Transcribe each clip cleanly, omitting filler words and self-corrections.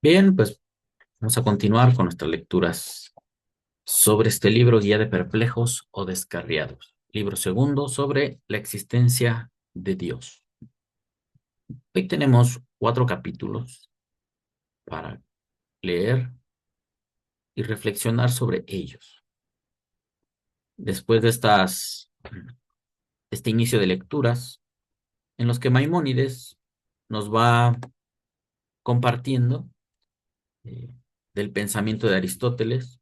Bien, pues vamos a continuar con nuestras lecturas sobre este libro, Guía de Perplejos o Descarriados. Libro segundo sobre la existencia de Dios. Hoy tenemos 4 capítulos para leer y reflexionar sobre ellos. Después de este inicio de lecturas, en los que Maimónides nos va compartiendo eh, del pensamiento de Aristóteles,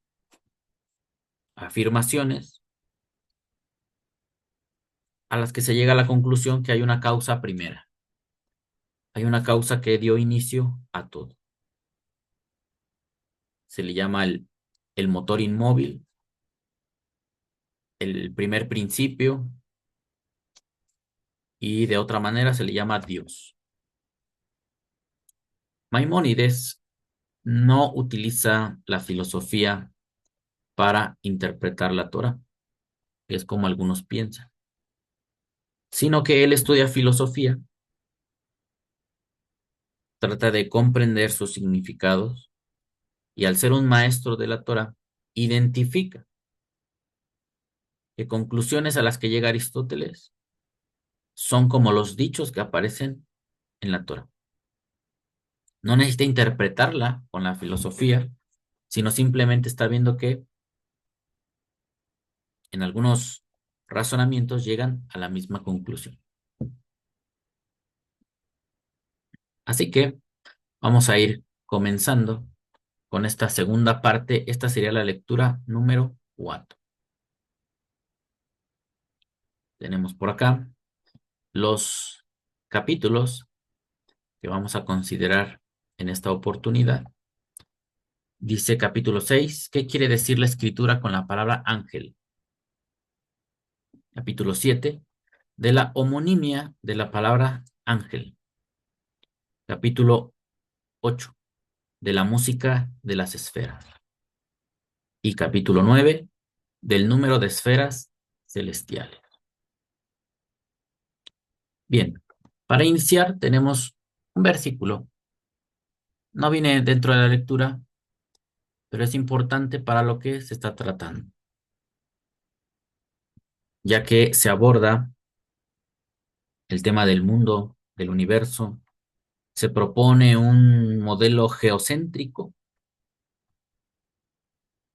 afirmaciones a las que se llega a la conclusión que hay una causa primera. Hay una causa que dio inicio a todo. Se le llama el motor inmóvil, el primer principio, y de otra manera se le llama Dios. Maimónides no utiliza la filosofía para interpretar la Torá, es como algunos piensan, sino que él estudia filosofía, trata de comprender sus significados y al ser un maestro de la Torá, identifica que conclusiones a las que llega Aristóteles son como los dichos que aparecen en la Torá. No necesita interpretarla con la filosofía, sino simplemente está viendo que en algunos razonamientos llegan a la misma conclusión. Así que vamos a ir comenzando con esta segunda parte. Esta sería la lectura número 4. Tenemos por acá los capítulos que vamos a considerar en esta oportunidad. Dice capítulo 6, ¿qué quiere decir la escritura con la palabra ángel? Capítulo 7, de la homonimia de la palabra ángel. Capítulo 8, de la música de las esferas. Y capítulo 9, del número de esferas celestiales. Bien, para iniciar tenemos un versículo. No viene dentro de la lectura, pero es importante para lo que se está tratando, ya que se aborda el tema del mundo, del universo. Se propone un modelo geocéntrico,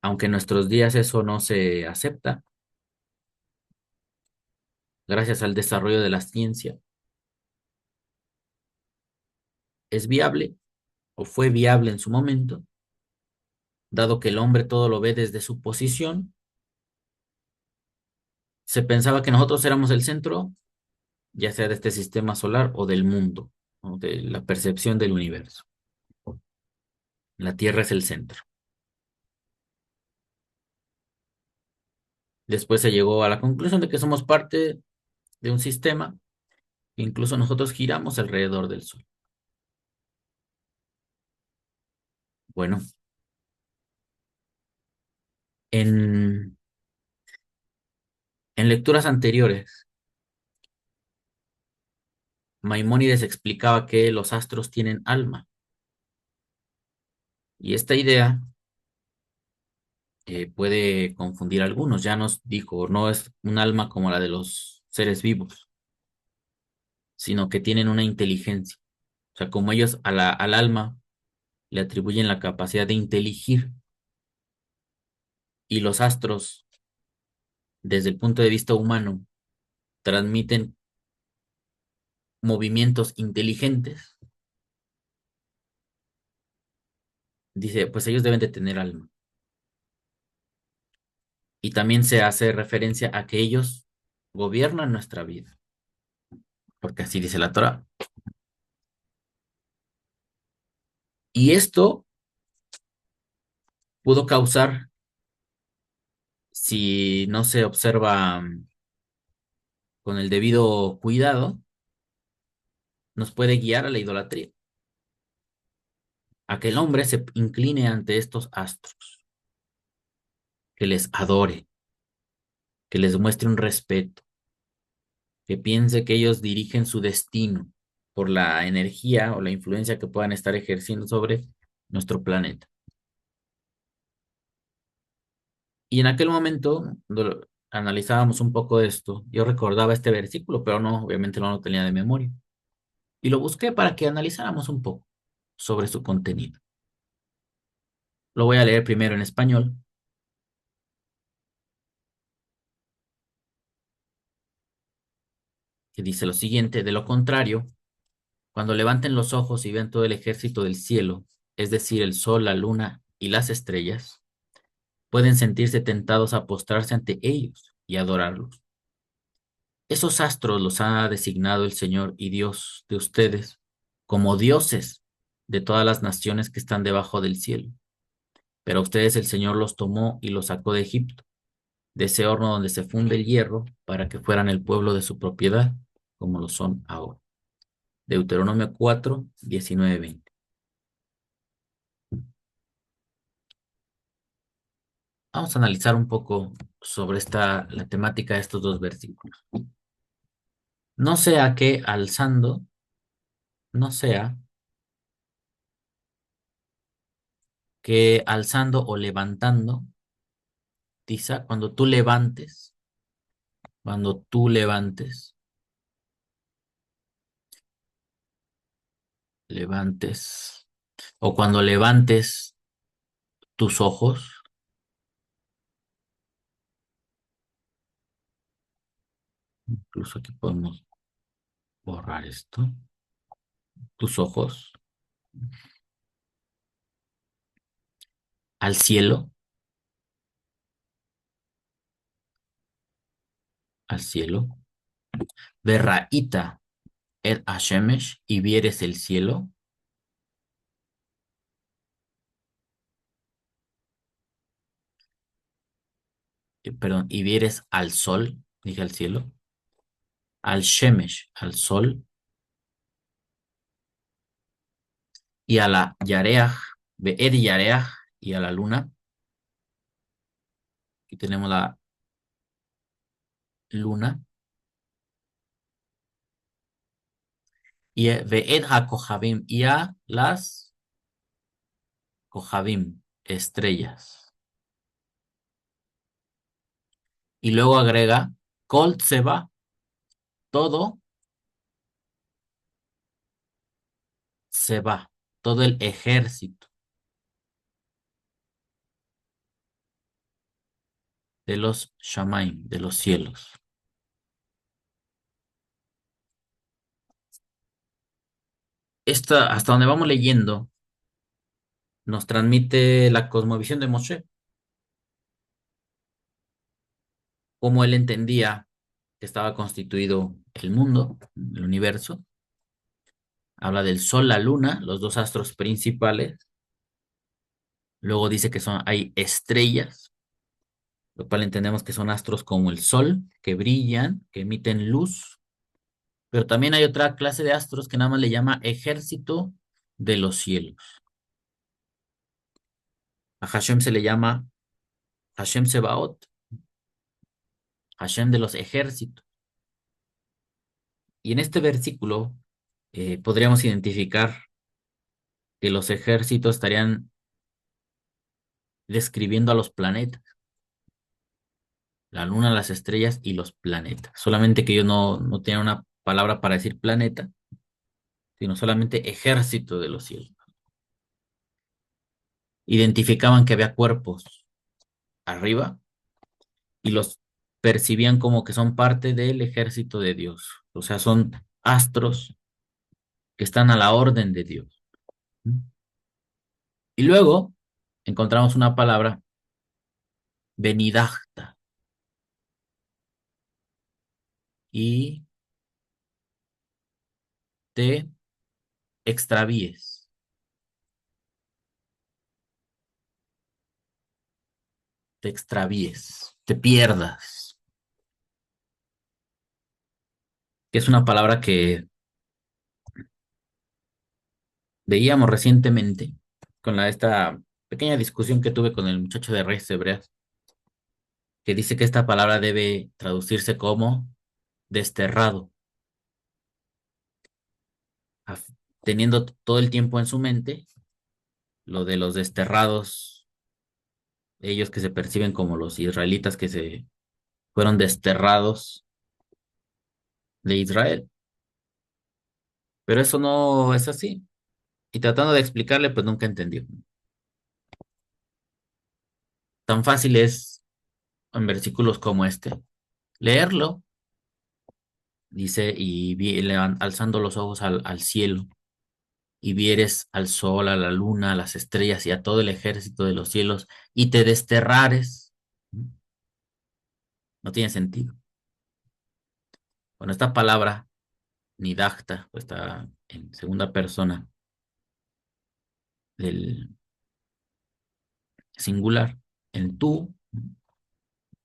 aunque en nuestros días eso no se acepta, gracias al desarrollo de la ciencia. Es viable o fue viable en su momento, dado que el hombre todo lo ve desde su posición. Se pensaba que nosotros éramos el centro, ya sea de este sistema solar o del mundo, o de la percepción del universo. La Tierra es el centro. Después se llegó a la conclusión de que somos parte de un sistema, e incluso nosotros giramos alrededor del Sol. Bueno, en, en lecturas anteriores, Maimónides explicaba que los astros tienen alma, y esta idea puede confundir a algunos. Ya nos dijo, no es un alma como la de los seres vivos, sino que tienen una inteligencia. O sea, como ellos al alma le atribuyen la capacidad de inteligir, y los astros, desde el punto de vista humano, transmiten movimientos inteligentes, dice, pues ellos deben de tener alma. Y también se hace referencia a que ellos gobiernan nuestra vida, porque así dice la Torah. Y esto pudo causar, si no se observa con el debido cuidado, nos puede guiar a la idolatría, a que el hombre se incline ante estos astros, que les adore, que les muestre un respeto, que piense que ellos dirigen su destino por la energía o la influencia que puedan estar ejerciendo sobre nuestro planeta. Y en aquel momento, cuando analizábamos un poco esto, yo recordaba este versículo, pero no, obviamente no lo tenía de memoria. Y lo busqué para que analizáramos un poco sobre su contenido. Lo voy a leer primero en español, que dice lo siguiente: de lo contrario, cuando levanten los ojos y vean todo el ejército del cielo, es decir, el sol, la luna y las estrellas, pueden sentirse tentados a postrarse ante ellos y adorarlos. Esos astros los ha designado el Señor y Dios de ustedes como dioses de todas las naciones que están debajo del cielo. Pero a ustedes el Señor los tomó y los sacó de Egipto, de ese horno donde se funde el hierro, para que fueran el pueblo de su propiedad, como lo son ahora. Deuteronomio 4, 19, 20. Vamos a analizar un poco sobre la temática de estos dos versículos. No sea que alzando, no sea que alzando o levantando, quizá cuando tú levantes, levantes, o cuando levantes tus ojos, incluso aquí podemos borrar esto, tus ojos al cielo, al cielo, berraíta et hashemesh, y vieres el cielo, perdón, y vieres al sol, dije al cielo, al shemesh, al sol, y a la yareaj, be'er yareaj, y a la luna. Aquí tenemos la luna, y ve'ed ha kohabim, y a las kohabim, estrellas. Y luego agrega, Kol se va, todo se va, todo el ejército de los Shamaim, de los cielos. Hasta donde vamos leyendo, nos transmite la cosmovisión de Moshe, cómo él entendía que estaba constituido el mundo, el universo. Habla del sol, la luna, los dos astros principales. Luego dice que hay estrellas, lo cual entendemos que son astros como el sol, que brillan, que emiten luz. Pero también hay otra clase de astros que nada más le llama ejército de los cielos. A Hashem se le llama Hashem Sebaot, Hashem de los ejércitos. Y en este versículo podríamos identificar que los ejércitos estarían describiendo a los planetas, la luna, las estrellas y los planetas. Solamente que ellos no tienen una palabra para decir planeta, sino solamente ejército de los cielos. Identificaban que había cuerpos arriba y los percibían como que son parte del ejército de Dios. O sea, son astros que están a la orden de Dios. Y luego encontramos una palabra, benidachta, y te extravíes, te extravíes, te pierdas, que es una palabra que veíamos recientemente con esta pequeña discusión que tuve con el muchacho de Reyes Hebreas, que dice que esta palabra debe traducirse como desterrado, af- teniendo todo el tiempo en su mente lo de los desterrados, ellos que se perciben como los israelitas que se fueron desterrados de Israel. Pero eso no es así. Y tratando de explicarle, pues nunca entendió. Tan fácil es en versículos como este, leerlo, dice, alzando los ojos al cielo, y vieres al sol, a la luna, a las estrellas y a todo el ejército de los cielos, y te desterrares. No tiene sentido. Bueno, esta palabra, nidacta, pues está en segunda persona del singular, en tú,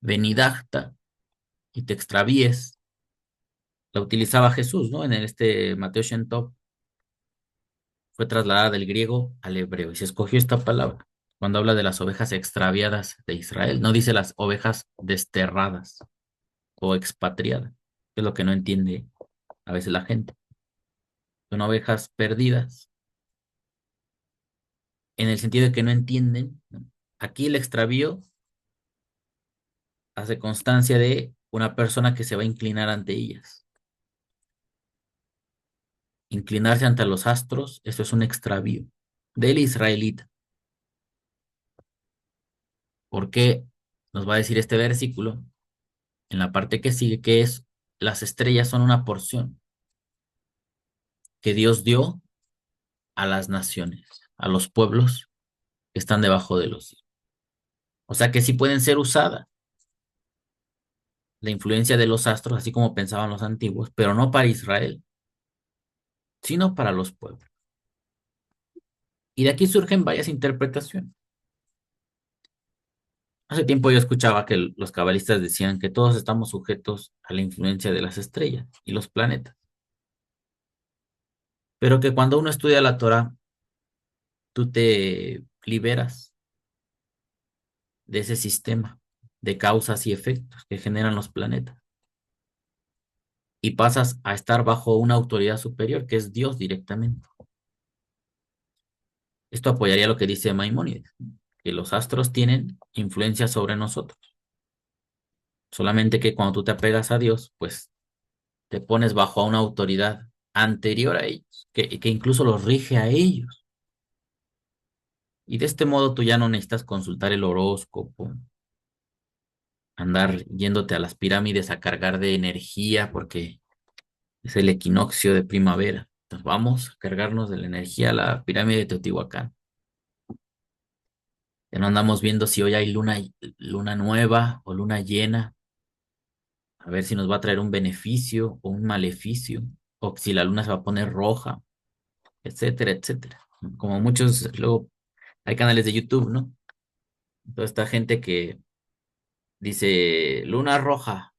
venidacta, y te extravíes, la utilizaba Jesús, ¿no? En este Mateo Shentov fue trasladada del griego al hebreo y se escogió esta palabra cuando habla de las ovejas extraviadas de Israel. No dice las ovejas desterradas o expatriadas, que es lo que no entiende a veces la gente. Son ovejas perdidas en el sentido de que no entienden, ¿no? Aquí el extravío hace constancia de una persona que se va a inclinar ante ellas. Inclinarse ante los astros, eso es un extravío del israelita. ¿Por qué? Nos va a decir este versículo en la parte que sigue, que es las estrellas son una porción que Dios dio a las naciones, a los pueblos que están debajo de los cielos. O sea que sí pueden ser usadas la influencia de los astros, así como pensaban los antiguos, pero no para Israel, sino para los pueblos. Y de aquí surgen varias interpretaciones. Hace tiempo yo escuchaba que los cabalistas decían que todos estamos sujetos a la influencia de las estrellas y los planetas, pero que cuando uno estudia la Torah, tú te liberas de ese sistema de causas y efectos que generan los planetas y pasas a estar bajo una autoridad superior que es Dios directamente. Esto apoyaría lo que dice Maimónides, que los astros tienen influencia sobre nosotros, solamente que cuando tú te apegas a Dios, pues te pones bajo a una autoridad anterior a ellos, que incluso los rige a ellos. Y de este modo tú ya no necesitas consultar el horóscopo, andar yéndote a las pirámides a cargar de energía porque es el equinoccio de primavera. Entonces vamos a cargarnos de la energía a la pirámide de Teotihuacán. Ya no andamos viendo si hoy hay luna nueva o luna llena, a ver si nos va a traer un beneficio o un maleficio, o si la luna se va a poner roja, etcétera, etcétera. Como muchos, luego hay canales de YouTube, ¿no? Toda esta gente que dice, luna roja,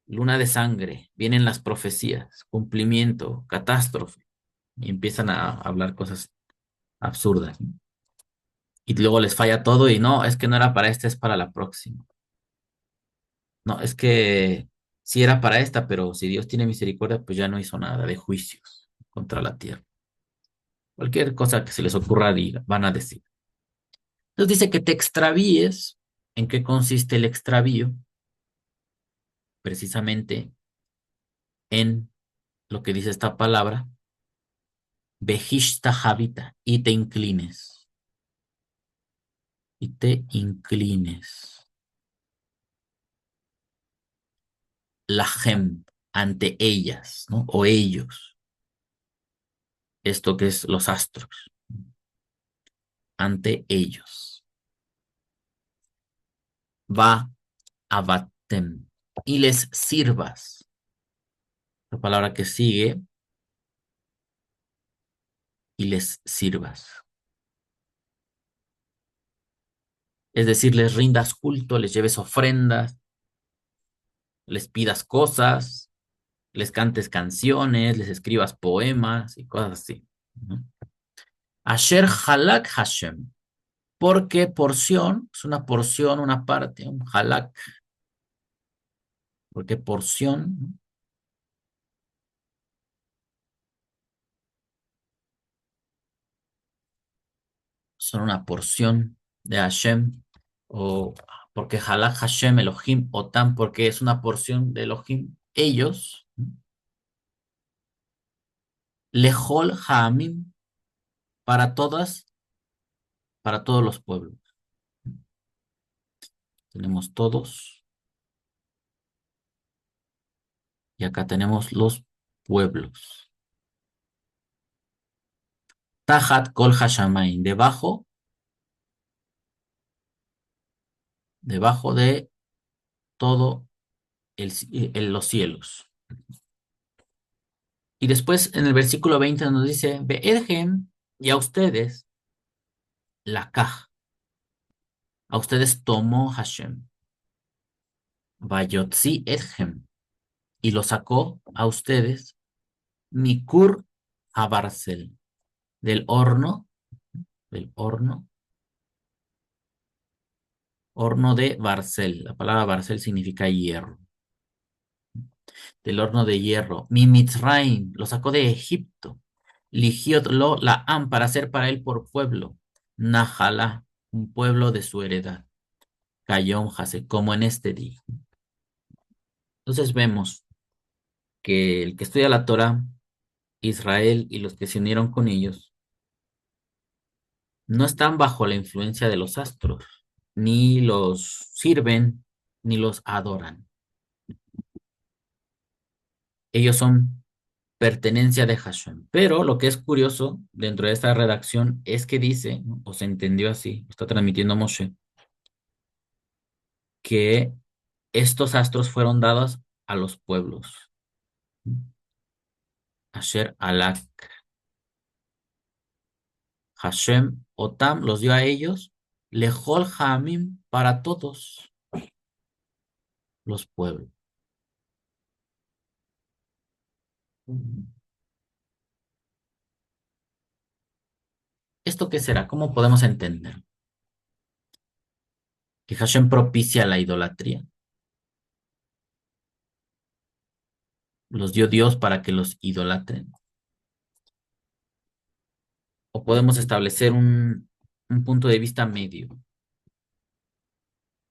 luna de sangre, vienen las profecías, cumplimiento, catástrofe, y empiezan a hablar cosas absurdas, ¿no? Y luego les falla todo y no, es que no era para esta, es para la próxima. No, es que sí era para esta, pero si Dios tiene misericordia, pues ya no hizo nada de juicios contra la tierra. Cualquier cosa que se les ocurra, van a decir. Entonces dice que te extravíes. ¿En qué consiste el extravío? Precisamente en lo que dice esta palabra, vejishta habita, y te inclines, lahem, ante ellas, ¿no? O ellos, esto que es los astros, ante ellos. Va abatem, y les sirvas. La palabra que sigue, y les sirvas. Es decir, les rindas culto, les lleves ofrendas, les pidas cosas, les cantes canciones, les escribas poemas y cosas así, ¿no? Asher halak Hashem, porque porción es una porción, una parte, un halak, porque porción, ¿no? son una porción de Hashem, o porque Halak Hashem Elohim, o Tam, porque es una porción de Elohim. Ellos, Lejol Haamim, para todas, para todos los pueblos. Tenemos todos, y acá tenemos los pueblos. Tahat Kol Hashamain, debajo de todo los cielos. Y después en el versículo 20 nos dice, Be'edhem, y a ustedes, la kaj, a ustedes tomó Hashem, Vayotzi Edhem, y lo sacó a ustedes, Mikur a Barcel, del horno, del horno, horno de Barcel. La palabra Barcel significa hierro, del horno de hierro. Mi Mitzrayim, lo sacó de Egipto. Ligiot lo la am para hacer para él por pueblo. Najalá, un pueblo de su heredad. Cayón Jase, como en este día. Entonces vemos que el que estudia la Torah, Israel y los que se unieron con ellos, no están bajo la influencia de los astros, ni los sirven, ni los adoran. Ellos son pertenencia de Hashem. Pero lo que es curioso dentro de esta redacción es que dice, ¿no? O se entendió así, está transmitiendo Moshe, que estos astros fueron dados a los pueblos. Asher Alak, Hashem, Otam, los dio a ellos, Lejol Hamim, para todos los pueblos. ¿Esto qué será? ¿Cómo podemos entender? ¿Que Hashem propicia la idolatría? ¿Los dio Dios para que los idolatren? ¿O podemos establecer un punto de vista medio?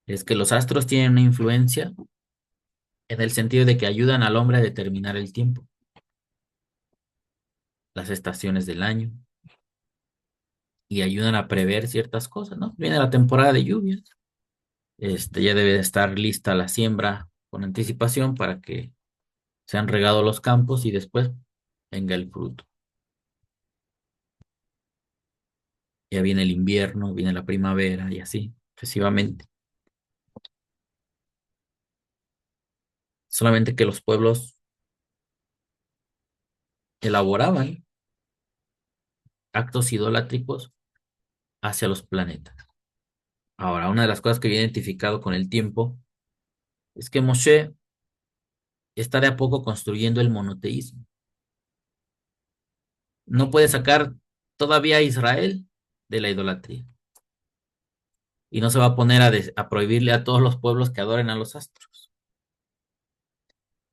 Es que los astros tienen una influencia en el sentido de que ayudan al hombre a determinar el tiempo, las estaciones del año, y ayudan a prever ciertas cosas, ¿no? Viene la temporada de lluvias, ya debe de estar lista la siembra con anticipación para que sean regados los campos y después venga el fruto. Ya viene el invierno, viene la primavera y así, sucesivamente. Solamente que los pueblos elaboraban actos idolátricos hacia los planetas. Ahora, una de las cosas que viene identificado con el tiempo es que Moshe está de a poco construyendo el monoteísmo. No puede sacar todavía a Israel de la idolatría. Y no se va a poner a prohibirle a todos los pueblos que adoren a los astros.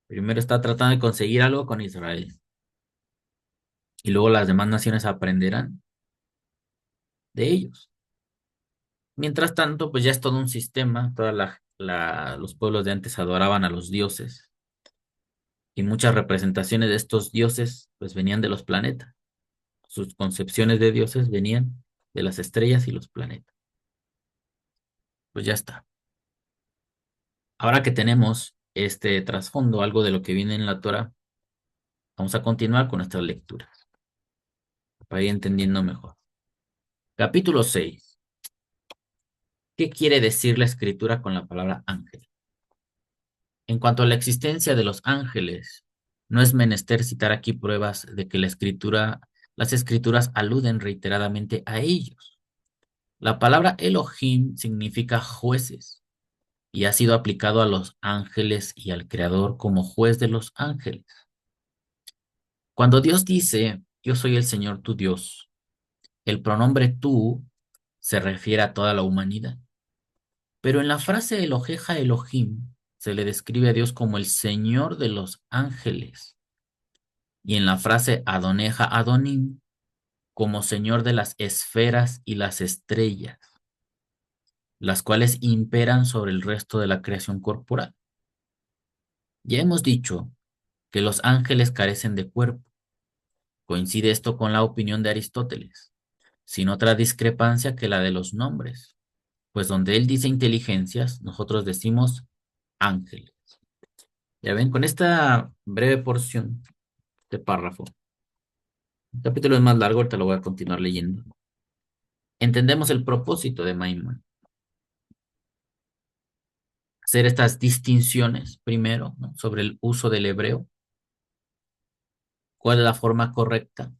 Primero está tratando de conseguir algo con Israel. Y luego las demás naciones aprenderán de ellos. Mientras tanto, pues ya es todo un sistema. Los pueblos de antes adoraban a los dioses. Y muchas representaciones de estos dioses pues venían de los planetas. Sus concepciones de dioses venían de las estrellas y los planetas. Pues ya está. Ahora que tenemos este trasfondo, algo de lo que viene en la Torah, vamos a continuar con nuestra lectura para ir entendiendo mejor. Capítulo 6. ¿Qué quiere decir la escritura con la palabra ángel? En cuanto a la existencia de los ángeles, no es menester citar aquí pruebas de que las escrituras aluden reiteradamente a ellos. La palabra Elohim significa jueces y ha sido aplicado a los ángeles y al Creador como juez de los ángeles. Cuando Dios dice, yo soy el Señor tu Dios, el pronombre tú se refiere a toda la humanidad. Pero en la frase Eloheja Elohim se le describe a Dios como el Señor de los ángeles. Y en la frase Adoneja Adonim como Señor de las esferas y las estrellas, las cuales imperan sobre el resto de la creación corporal. Ya hemos dicho que los ángeles carecen de cuerpo. Coincide esto con la opinión de Aristóteles, sin otra discrepancia que la de los nombres, pues donde él dice inteligencias, nosotros decimos ángeles. Ya ven, con esta breve porción de párrafo, el capítulo es más largo, ahorita lo voy a continuar leyendo. Entendemos el propósito de Maimón. Hacer estas distinciones primero, ¿no?, sobre el uso del hebreo, cuál es la forma correcta,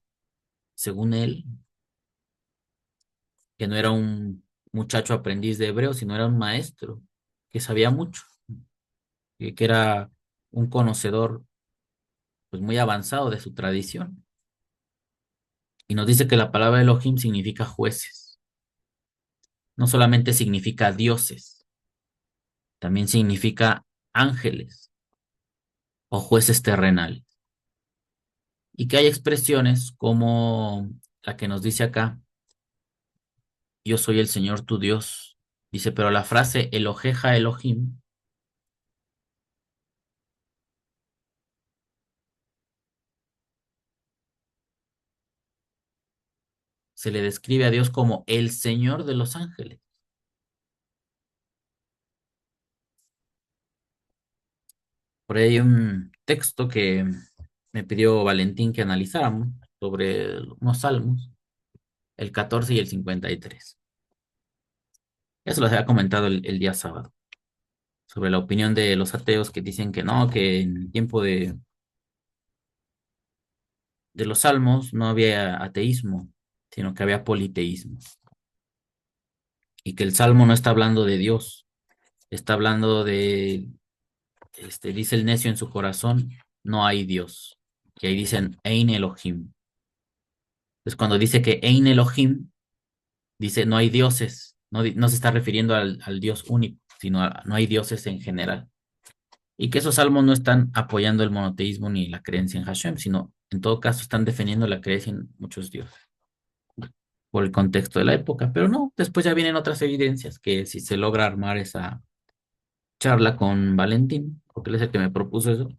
según él, que no era un muchacho aprendiz de hebreo, sino era un maestro que sabía mucho, que era un conocedor pues muy avanzado de su tradición. Y nos dice que la palabra Elohim significa jueces, no solamente significa dioses, también significa ángeles o jueces terrenales. Y que hay expresiones como la que nos dice acá, yo soy el Señor tu Dios. Dice, pero la frase Eloheja Elohim se le describe a Dios como el Señor de los ángeles. Por ahí hay un texto que me pidió Valentín que analizáramos sobre unos salmos, el 14 y el 53. Eso lo había comentado el día sábado, sobre la opinión de los ateos que dicen que no, que en el tiempo de los salmos no había ateísmo, sino que había politeísmo. Y que el salmo no está hablando de Dios, está hablando de, dice el necio en su corazón, no hay Dios. Y ahí dicen Ein Elohim. Entonces cuando dice que Ein Elohim, dice no hay dioses, no se está refiriendo al Dios único, sino no hay dioses en general. Y que esos salmos no están apoyando el monoteísmo ni la creencia en Hashem, sino en todo caso están defendiendo la creencia en muchos dioses por el contexto de la época. Pero no, después ya vienen otras evidencias que si se logra armar esa charla con Valentín, porque él es el que me propuso eso,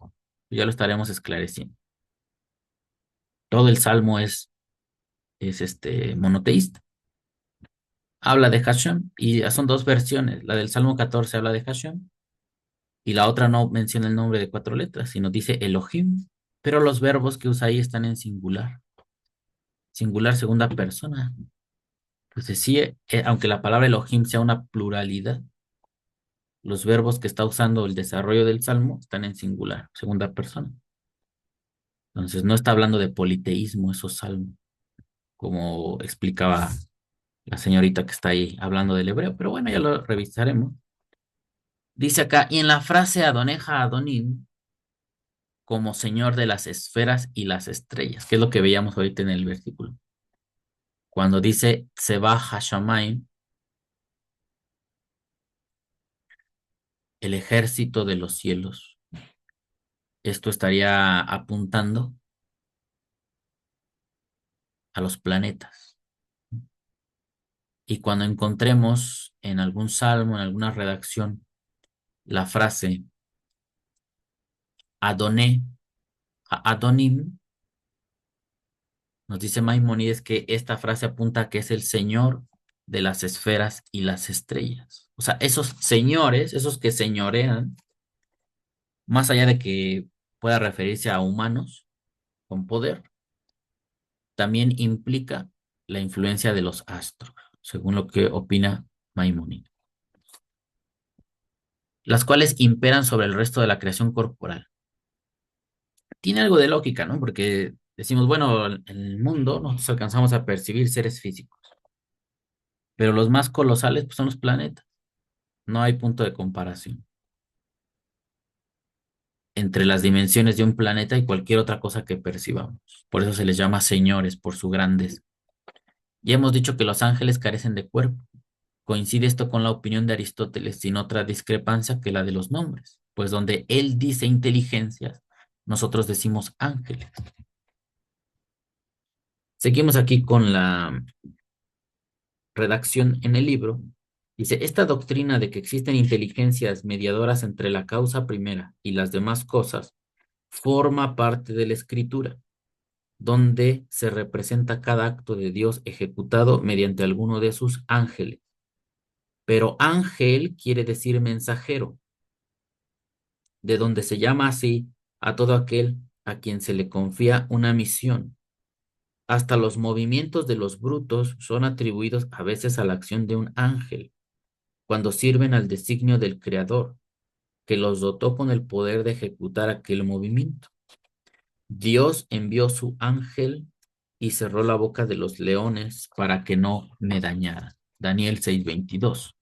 ya lo estaremos esclareciendo. Todo el salmo es monoteísta. Habla de Hashem y son dos versiones. La del Salmo 14 habla de Hashem y la otra no menciona el nombre de cuatro letras, sino dice Elohim, pero los verbos que usa ahí están en singular, singular segunda persona. Pues sí, aunque la palabra Elohim sea una pluralidad, los verbos que está usando el desarrollo del Salmo están en singular, segunda persona. Entonces no está hablando de politeísmo esos salmos, como explicaba la señorita que está ahí hablando del hebreo, pero bueno, ya lo revisaremos. Dice acá, y en la frase Adoneja Adonim, como Señor de las esferas y las estrellas, que es lo que veíamos ahorita en el versículo. Cuando dice Seba Hashamayim, el ejército de los cielos, esto estaría apuntando a los planetas. Y cuando encontremos en algún salmo, en alguna redacción, la frase Adoné, Adonim, nos dice Maimónides que esta frase apunta a que es el Señor de las esferas y las estrellas. O sea, esos señores, esos que señorean, más allá de que pueda referirse a humanos con poder, también implica la influencia de los astros, según lo que opina Maimónides, las cuales imperan sobre el resto de la creación corporal. Tiene algo de lógica, ¿no? Porque decimos, bueno, en el mundo nos alcanzamos a percibir seres físicos, pero los más colosales pues, son los planetas. No hay punto de comparación entre las dimensiones de un planeta y cualquier otra cosa que percibamos. Por eso se les llama señores, por su grandeza. Ya hemos dicho que los ángeles carecen de cuerpo. Coincide esto con la opinión de Aristóteles, sin otra discrepancia que la de los nombres, pues donde él dice inteligencias, nosotros decimos ángeles. Seguimos aquí con la redacción en el libro. Dice, esta doctrina de que existen inteligencias mediadoras entre la causa primera y las demás cosas forma parte de la escritura, donde se representa cada acto de Dios ejecutado mediante alguno de sus ángeles. Pero ángel quiere decir mensajero, de donde se llama así a todo aquel a quien se le confía una misión. Hasta los movimientos de los brutos son atribuidos a veces a la acción de un ángel, cuando sirven al designio del Creador, que los dotó con el poder de ejecutar aquel movimiento. Dios envió su ángel y cerró la boca de los leones para que no me dañaran. Daniel 6:22.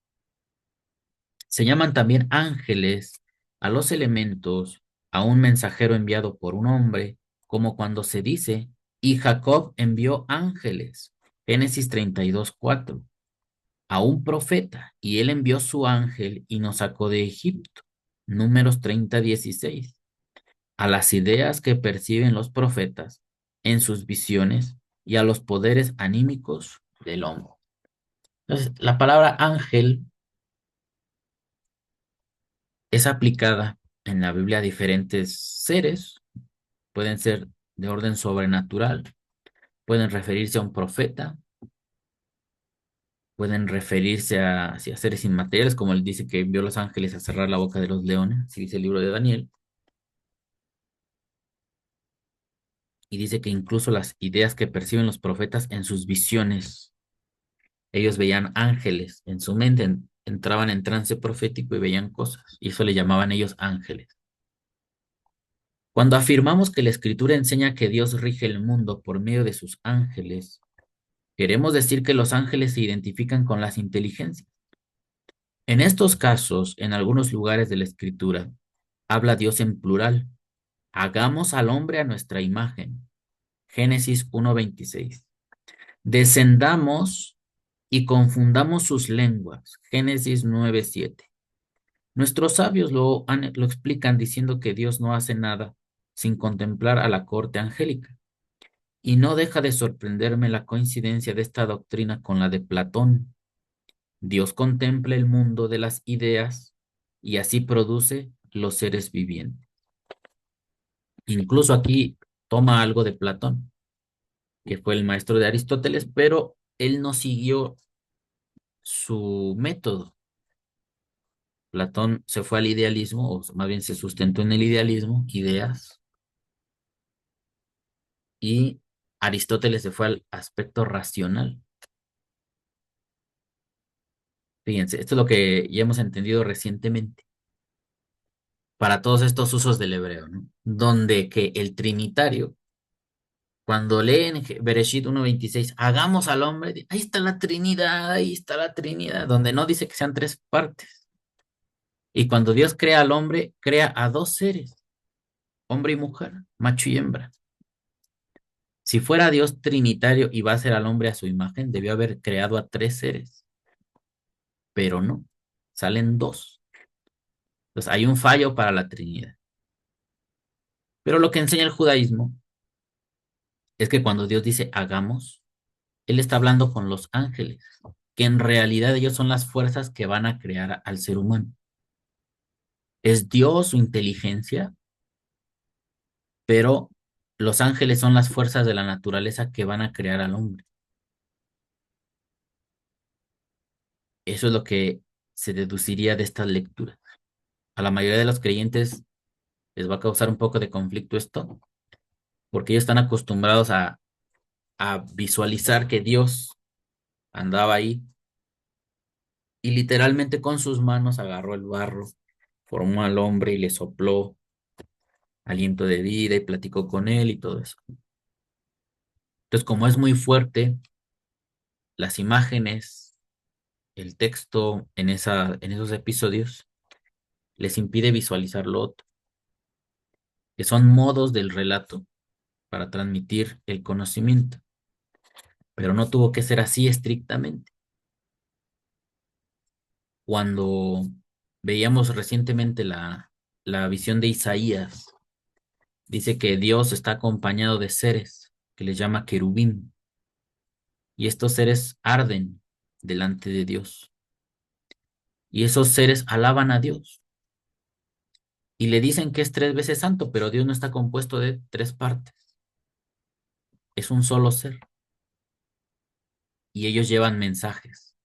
Se llaman también ángeles a los elementos, a un mensajero enviado por un hombre, como cuando se dice, y Jacob envió ángeles. Génesis 32:4. A un profeta, y él envió su ángel y nos sacó de Egipto. Números 30:16. A las ideas que perciben los profetas en sus visiones y a los poderes anímicos del hombre. Entonces, la palabra ángel es aplicada en la Biblia a diferentes seres, pueden ser de orden sobrenatural, pueden referirse a un profeta, pueden referirse sí, a seres inmateriales, como él dice que envió los ángeles a cerrar la boca de los leones, así dice el libro de Daniel, y dice que incluso las ideas que perciben los profetas en sus visiones, ellos veían ángeles en su mente, entraban en trance profético y veían cosas, y eso le llamaban ellos ángeles. Cuando afirmamos que la Escritura enseña que Dios rige el mundo por medio de sus ángeles, queremos decir que los ángeles se identifican con las inteligencias. En estos casos, en algunos lugares de la Escritura, habla Dios en plural. Hagamos al hombre a nuestra imagen. Génesis 1:26. Descendamos y confundamos sus lenguas. Génesis 9:7. Nuestros sabios lo explican diciendo que Dios no hace nada sin contemplar a la corte angélica. Y no deja de sorprenderme la coincidencia de esta doctrina con la de Platón. Dios contempla el mundo de las ideas y así produce los seres vivientes. Incluso aquí toma algo de Platón, que fue el maestro de Aristóteles, pero él no siguió su método. Platón se fue al idealismo, o más bien se sustentó en el idealismo, ideas, y Aristóteles se fue al aspecto racional. Fíjense, esto es lo que ya hemos entendido recientemente para todos estos usos del hebreo, ¿no? Donde que el trinitario, cuando leen Bereshit 1:26, hagamos al hombre, ahí está la Trinidad, donde no dice que sean tres partes. Y cuando Dios crea al hombre, crea a dos seres, hombre y mujer, macho y hembra. Si fuera Dios trinitario y va a hacer al hombre a su imagen, debió haber creado a tres seres, pero no, salen dos. Entonces hay un fallo para la Trinidad. Pero lo que enseña el judaísmo es que cuando Dios dice hagamos, Él está hablando con los ángeles, que en realidad ellos son las fuerzas que van a crear al ser humano. Es Dios su inteligencia, pero los ángeles son las fuerzas de la naturaleza que van a crear al hombre. Eso es lo que se deduciría de estas lecturas. A la mayoría de los creyentes les va a causar un poco de conflicto esto, porque ellos están acostumbrados a visualizar que Dios andaba ahí y literalmente con sus manos agarró el barro, formó al hombre y le sopló aliento de vida y platicó con él y todo eso. Entonces, como es muy fuerte, las imágenes, el texto en esos episodios les impide visualizar lo otro, que son modos del relato para transmitir el conocimiento, pero no tuvo que ser así estrictamente. Cuando veíamos recientemente la visión de Isaías, dice que Dios está acompañado de seres que les llama querubín. y estos seres arden delante de Dios. Y esos seres alaban a Dios y le dicen que es tres veces santo, pero Dios no está compuesto de tres partes, es un solo ser. Y ellos llevan mensajes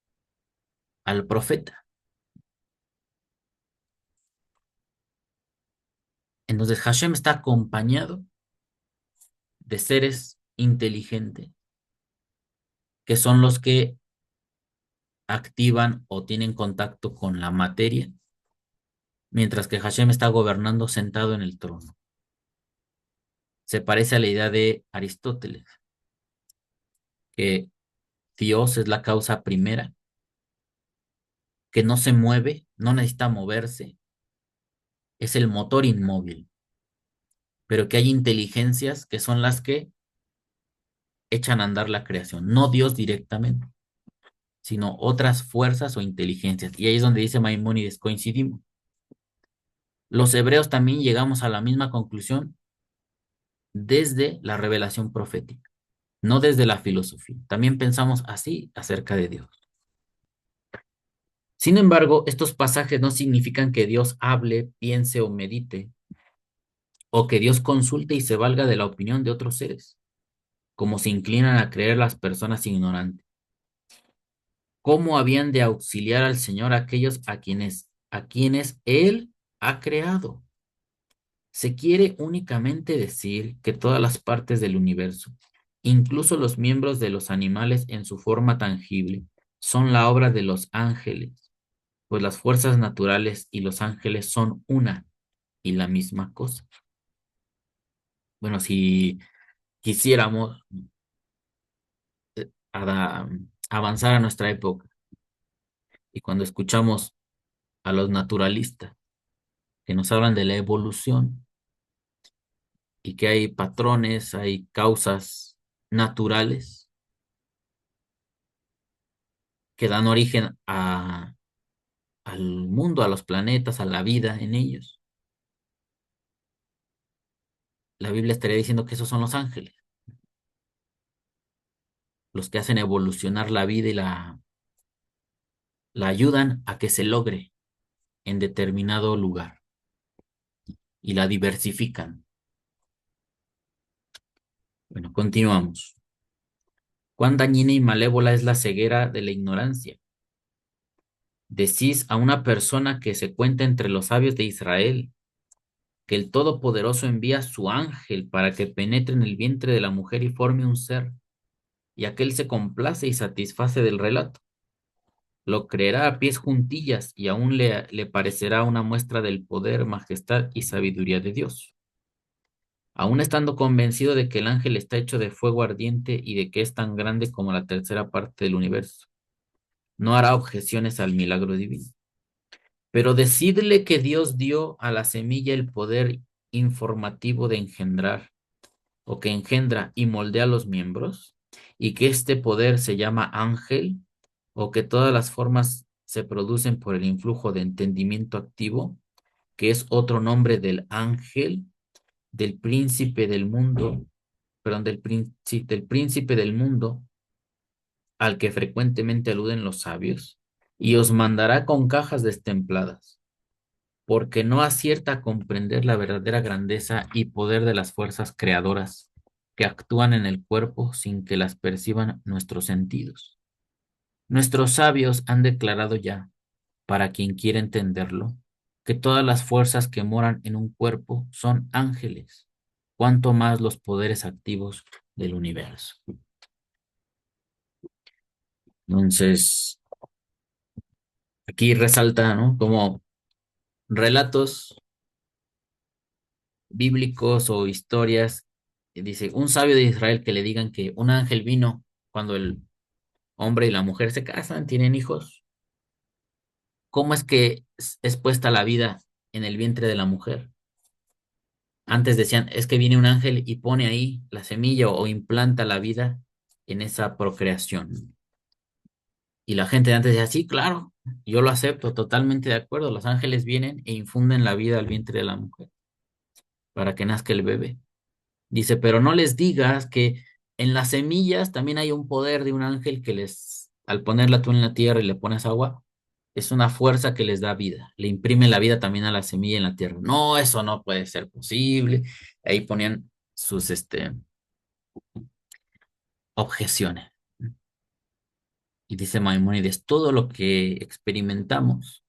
al profeta. Entonces Hashem está acompañado de seres inteligentes, que son los que activan o tienen contacto con la materia, mientras que Hashem está gobernando sentado en el trono. Se parece a la idea de Aristóteles, que Dios es la causa primera, que no se mueve, no necesita moverse, es el motor inmóvil, pero que hay inteligencias que son las que echan a andar la creación, no Dios directamente, sino otras fuerzas o inteligencias. Y ahí es donde dice Maimónides, coincidimos. Los hebreos también llegamos a la misma conclusión desde la revelación profética, no desde la filosofía. También pensamos así acerca de Dios. Sin embargo, estos pasajes no significan que Dios hable, piense o medite, o que Dios consulte y se valga de la opinión de otros seres, como se inclinan a creer las personas ignorantes. ¿Cómo habían de auxiliar al Señor aquellos a quienes Él ha creado? Se quiere únicamente decir que todas las partes del universo, incluso los miembros de los animales en su forma tangible, son la obra de los ángeles, pues las fuerzas naturales y los ángeles son una y la misma cosa. Bueno, si quisiéramos avanzar a nuestra época y cuando escuchamos a los naturalistas que nos hablan de la evolución y que hay patrones, hay causas naturales que dan origen al mundo, a los planetas, a la vida en ellos. La Biblia estaría diciendo que esos son los ángeles, los que hacen evolucionar la vida y la ayudan a que se logre en determinado lugar y la diversifican. Bueno, continuamos. Cuán dañina y malévola es la ceguera de la ignorancia. Decís a una persona que se cuenta entre los sabios de Israel que el Todopoderoso envía su ángel para que penetre en el vientre de la mujer y forme un ser, y aquel se complace y satisface del relato. Lo creerá a pies juntillas y aún le parecerá una muestra del poder, majestad y sabiduría de Dios. Aún estando convencido de que el ángel está hecho de fuego ardiente y de que es tan grande como la tercera parte del universo, no hará objeciones al milagro divino. Pero decidle que Dios dio a la semilla el poder informativo de engendrar o que engendra y moldea los miembros, y que este poder se llama ángel, o que todas las formas se producen por el influjo de entendimiento activo, que es otro nombre del ángel, del príncipe del mundo, perdón, sí, del príncipe del mundo, al que frecuentemente aluden los sabios, y os mandará con cajas destempladas, porque no acierta a comprender la verdadera grandeza y poder de las fuerzas creadoras que actúan en el cuerpo sin que las perciban nuestros sentidos. Nuestros sabios han declarado ya, para quien quiera entenderlo, que todas las fuerzas que moran en un cuerpo son ángeles, cuanto más los poderes activos del universo. Entonces, aquí resalta, ¿no? Como relatos bíblicos o historias, dice, un sabio de Israel que le digan que un ángel vino cuando el hombre y la mujer se casan, tienen hijos. ¿Cómo es que es puesta la vida en el vientre de la mujer? Antes decían, es que viene un ángel y pone ahí la semilla o implanta la vida en esa procreación. Y la gente de antes decía, sí, claro, yo lo acepto, totalmente de acuerdo. Los ángeles vienen e infunden la vida al vientre de la mujer para que nazca el bebé. Dice, pero no les digas que En las semillas también hay un poder de un ángel que al ponerla tú en la tierra y le pones agua, es una fuerza que les da vida. Le imprime la vida también a la semilla en la tierra. No, eso no puede ser posible. Ahí ponían sus objeciones. Y dice Maimónides, todo lo que experimentamos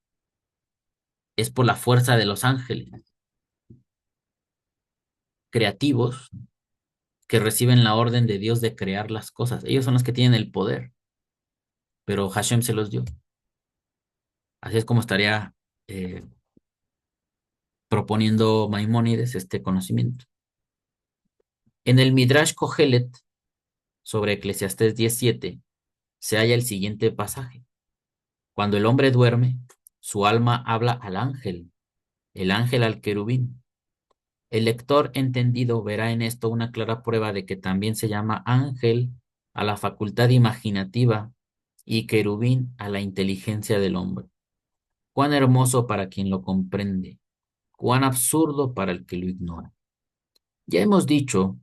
es por la fuerza de los ángeles creativos que reciben la orden de Dios de crear las cosas. Ellos son los que tienen el poder, pero Hashem se los dio. Así es como estaría eh, proponiendo Maimónides este conocimiento. En el Midrash Kohelet sobre Eclesiastés 17 se halla el siguiente pasaje. Cuando el hombre duerme, su alma habla al ángel, el ángel al querubín. El lector entendido verá en esto una clara prueba de que también se llama ángel a la facultad imaginativa y querubín a la inteligencia del hombre. Cuán hermoso para quien lo comprende, cuán absurdo para el que lo ignora. Ya hemos dicho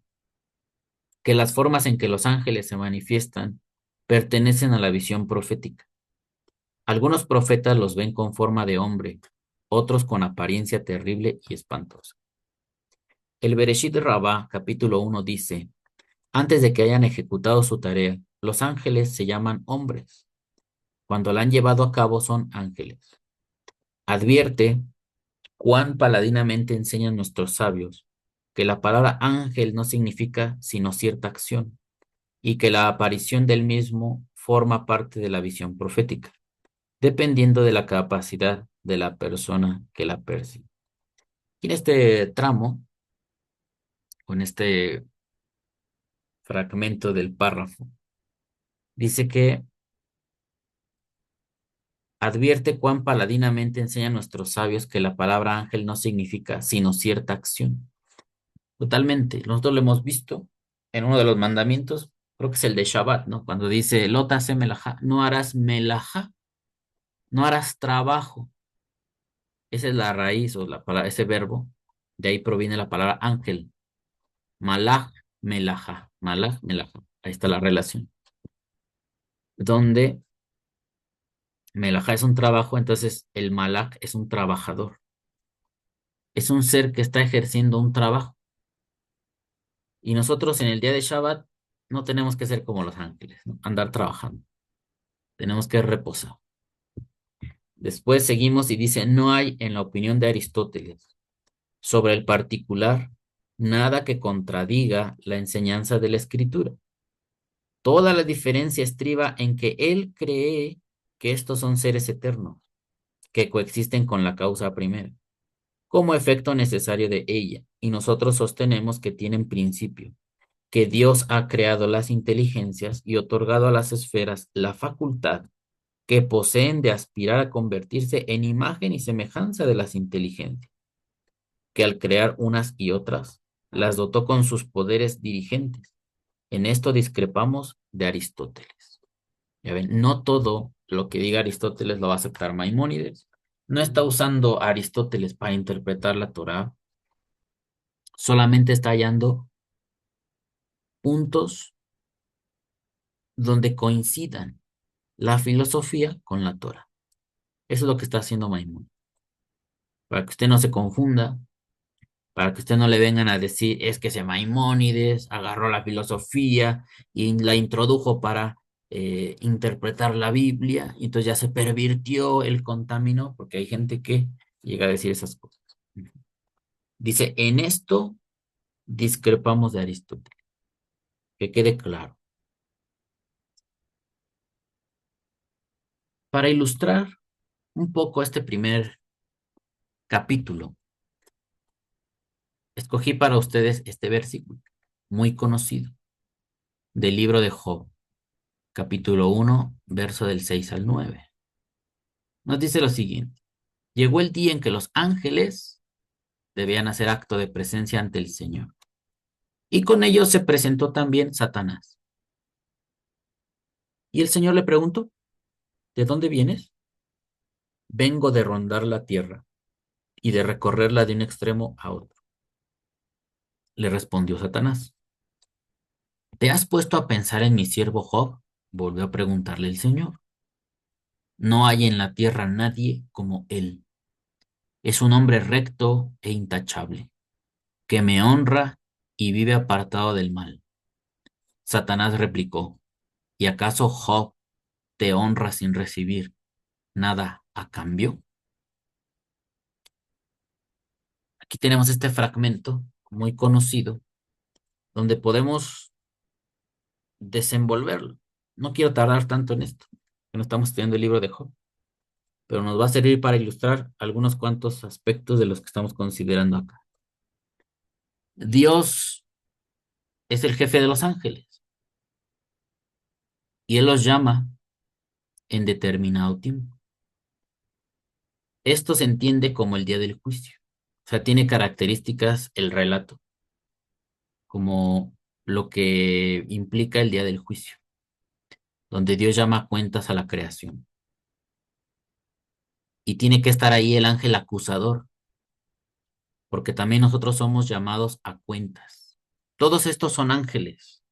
que las formas en que los ángeles se manifiestan pertenecen a la visión profética. Algunos profetas los ven con forma de hombre, otros con apariencia terrible y espantosa. El Bereshit Rabbah, capítulo 1, dice: antes de que hayan ejecutado su tarea, los ángeles se llaman hombres. Cuando la han llevado a cabo son ángeles. Advierte cuán paladinamente enseñan nuestros sabios que la palabra ángel no significa sino cierta acción y que la aparición del mismo forma parte de la visión profética, dependiendo de la capacidad de la persona que la percibe. Y en este tramo, con este fragmento del párrafo, dice que advierte cuán paladinamente enseñan nuestros sabios que la palabra ángel no significa sino cierta acción. Totalmente. Nosotros lo hemos visto en uno de los mandamientos, creo que es el de Shabbat, ¿no? Cuando dice, Lota se melajá, no harás melajá, no harás trabajo. Esa es la raíz o la palabra, ese verbo. De ahí proviene la palabra ángel. Malach, melajá. Malach, melajá. Ahí está la relación. Donde melajá es un trabajo, entonces el malach es un trabajador. Es un ser que está ejerciendo un trabajo. Y nosotros en el día de Shabbat no tenemos que ser como los ángeles, ¿no? Andar trabajando. Tenemos que reposar. Después seguimos y dice, no hay en la opinión de Aristóteles sobre el particular nada que contradiga la enseñanza de la escritura. Toda la diferencia estriba en que él cree que estos son seres eternos, que coexisten con la causa primera, como efecto necesario de ella, y nosotros sostenemos que tienen principio, que Dios ha creado las inteligencias y otorgado a las esferas la facultad que poseen de aspirar a convertirse en imagen y semejanza de las inteligencias, que al crear unas y otras, las dotó con sus poderes dirigentes. En esto discrepamos de Aristóteles. Ya ven, no todo lo que diga Aristóteles lo va a aceptar Maimónides. No está usando a Aristóteles para interpretar la Torá, solamente está hallando puntos donde coincidan la filosofía con la Torá. Eso es lo que está haciendo Maimónides. Para que usted no se confunda, para que usted no le vengan a decir, es que ese Maimónides agarró la filosofía y la introdujo para interpretar la Biblia, y entonces ya se pervirtió, el contaminó, porque hay gente que llega a decir esas cosas. Dice, en esto discrepamos de Aristóteles, que quede claro. Para ilustrar un poco este primer capítulo, escogí para ustedes este versículo, muy conocido, del libro de Job, capítulo 1, verso del 6 al 9. Nos dice lo siguiente: llegó el día en que los ángeles debían hacer acto de presencia ante el Señor, y con ellos se presentó también Satanás. Y el Señor le preguntó, ¿de dónde vienes? Vengo de rondar la tierra y de recorrerla de un extremo a otro. Le respondió Satanás. ¿Te has puesto a pensar en mi siervo Job? Volvió a preguntarle el Señor. No hay en la tierra nadie como él. Es un hombre recto e intachable, que me honra y vive apartado del mal. Satanás replicó, ¿y acaso Job te honra sin recibir nada a cambio? Aquí tenemos este fragmento muy conocido donde podemos desenvolverlo. No quiero tardar tanto en esto, que no estamos estudiando el libro de Job, pero nos va a servir para ilustrar algunos cuantos aspectos de los que estamos considerando acá. Dios es el jefe de los ángeles y Él los llama en determinado tiempo. Esto se entiende como el día del juicio. O sea, tiene características el relato, como lo que implica el día del juicio, donde Dios llama a cuentas a la creación. Y tiene que estar ahí el ángel acusador, porque también nosotros somos llamados a cuentas. Todos estos son ángeles.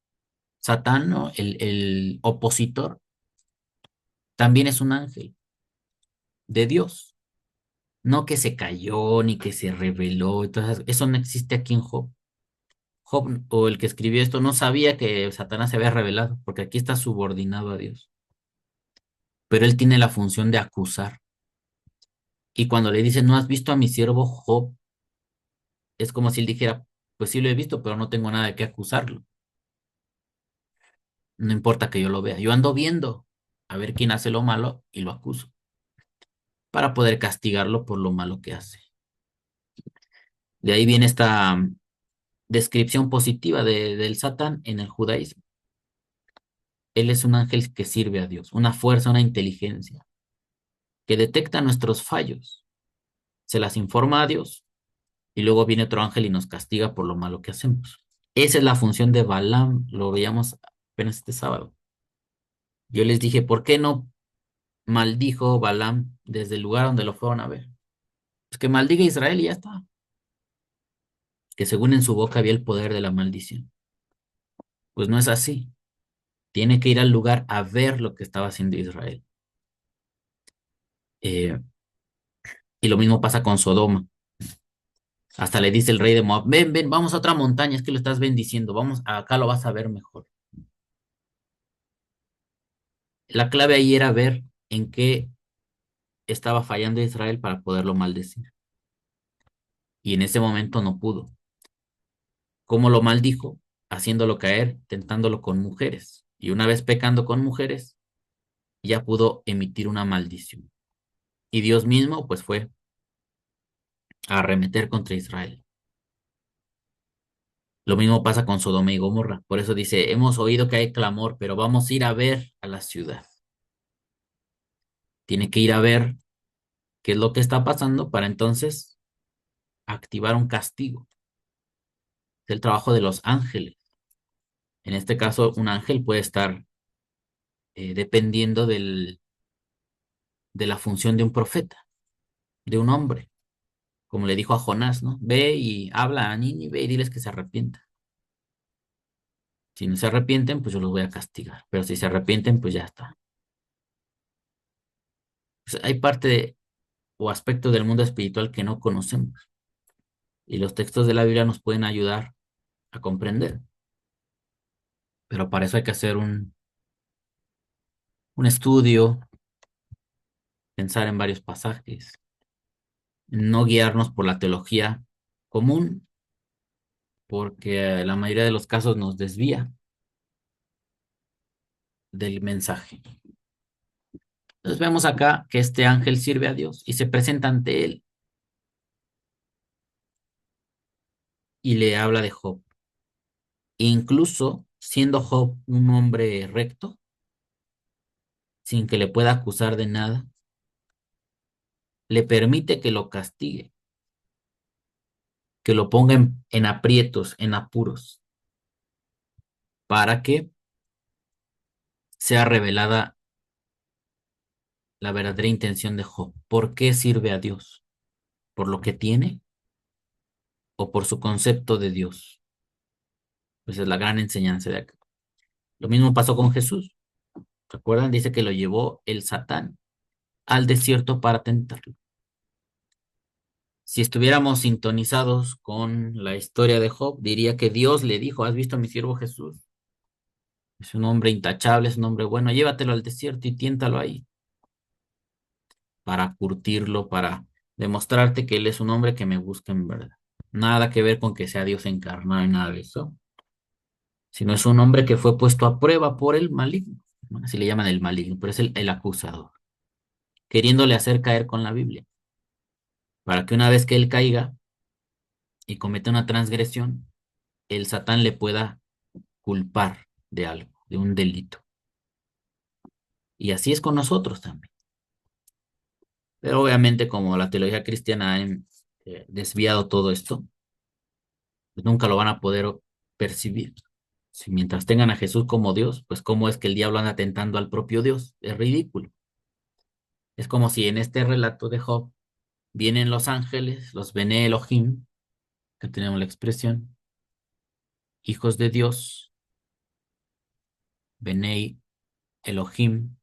Satán, ¿no? El opositor, también es un ángel de Dios. No que se cayó ni que se rebeló. Entonces, eso no existe aquí en Job. Job o el que escribió esto no sabía que Satanás se había revelado, porque aquí está subordinado a Dios. Pero él tiene la función de acusar. Y cuando le dice, ¿no has visto a mi siervo Job? Es como si él dijera, pues sí lo he visto, pero no tengo nada de qué acusarlo. No importa que yo lo vea. Yo ando viendo a ver quién hace lo malo y lo acuso para poder castigarlo por lo malo que hace. De ahí viene esta descripción positiva del Satán en el judaísmo. Él es un ángel que sirve a Dios, una fuerza, una inteligencia, que detecta nuestros fallos, se las informa a Dios y luego viene otro ángel y nos castiga por lo malo que hacemos. Esa es la función de Balaam, lo veíamos apenas este sábado. Yo les dije, ¿por qué no maldijo Balaam desde el lugar donde lo fueron a ver? Pues que maldiga a Israel y ya está. Que según en su boca había el poder de la maldición. Pues no es así. Tiene que ir al lugar a ver lo que estaba haciendo Israel. Eh, y lo mismo pasa con Sodoma. Hasta le dice el rey de Moab, ven, ven, vamos a otra montaña, es que lo estás bendiciendo, vamos, acá lo vas a ver mejor. La clave ahí era ver en qué estaba fallando Israel para poderlo maldecir. Y en ese momento no pudo. ¿Cómo lo maldijo? Haciéndolo caer, tentándolo con mujeres. Y una vez pecando con mujeres, ya pudo emitir una maldición. Y Dios mismo, pues fue a arremeter contra Israel. Lo mismo pasa con Sodoma y Gomorra. Por eso dice, hemos oído que hay clamor, pero vamos a ir a ver a la ciudad. Tiene que ir a ver qué es lo que está pasando para entonces activar un castigo. Es el trabajo de los ángeles. En este caso, un ángel puede estar dependiendo de la función de un profeta, de un hombre, como le dijo a Jonás, ¿no? Ve y habla a Nínive y diles que se arrepientan. Si no se arrepienten, pues yo los voy a castigar. Pero si se arrepienten, pues ya está. Pues hay o aspectos del mundo espiritual que no conocemos. Y los textos de la Biblia nos pueden ayudar a comprender. Pero para eso hay que hacer un estudio, pensar en varios pasajes, no guiarnos por la teología común, porque la mayoría de los casos nos desvía del mensaje. Entonces vemos acá que este ángel sirve a Dios y se presenta ante él y le habla de Job. Incluso siendo Job un hombre recto, sin que le pueda acusar de nada, le permite que lo castigue, que lo ponga en aprietos, en apuros, para que sea revelada la verdadera intención de Job. ¿Por qué sirve a Dios? ¿Por lo que tiene o por su concepto de Dios? Pues es la gran enseñanza de acá. Lo mismo pasó con Jesús. ¿Recuerdan? Dice que lo llevó el Satán al desierto para tentarlo. Si estuviéramos sintonizados con la historia de Job, diría que Dios le dijo, ¿has visto a mi siervo Jesús? Es un hombre intachable, es un hombre bueno, llévatelo al desierto y tiéntalo ahí para curtirlo, para demostrarte que él es un hombre que me busca en verdad. Nada que ver con que sea Dios encarnado y nada de eso, sino es un hombre que fue puesto a prueba por el maligno, ¿no? Así le llaman el maligno, pero es el acusador, queriéndole hacer caer con la Biblia, para que una vez que él caiga y cometa una transgresión, el Satán le pueda culpar de algo, de un delito. Y así es con nosotros también. Pero obviamente como la teología cristiana ha desviado todo esto, pues nunca lo van a poder percibir. Si mientras tengan a Jesús como Dios, pues cómo es que el diablo anda tentando al propio Dios. Es ridículo. Es como si en este relato de Job vienen los ángeles, los Bene Elohim, que tenemos la expresión, hijos de Dios, Bene Elohim,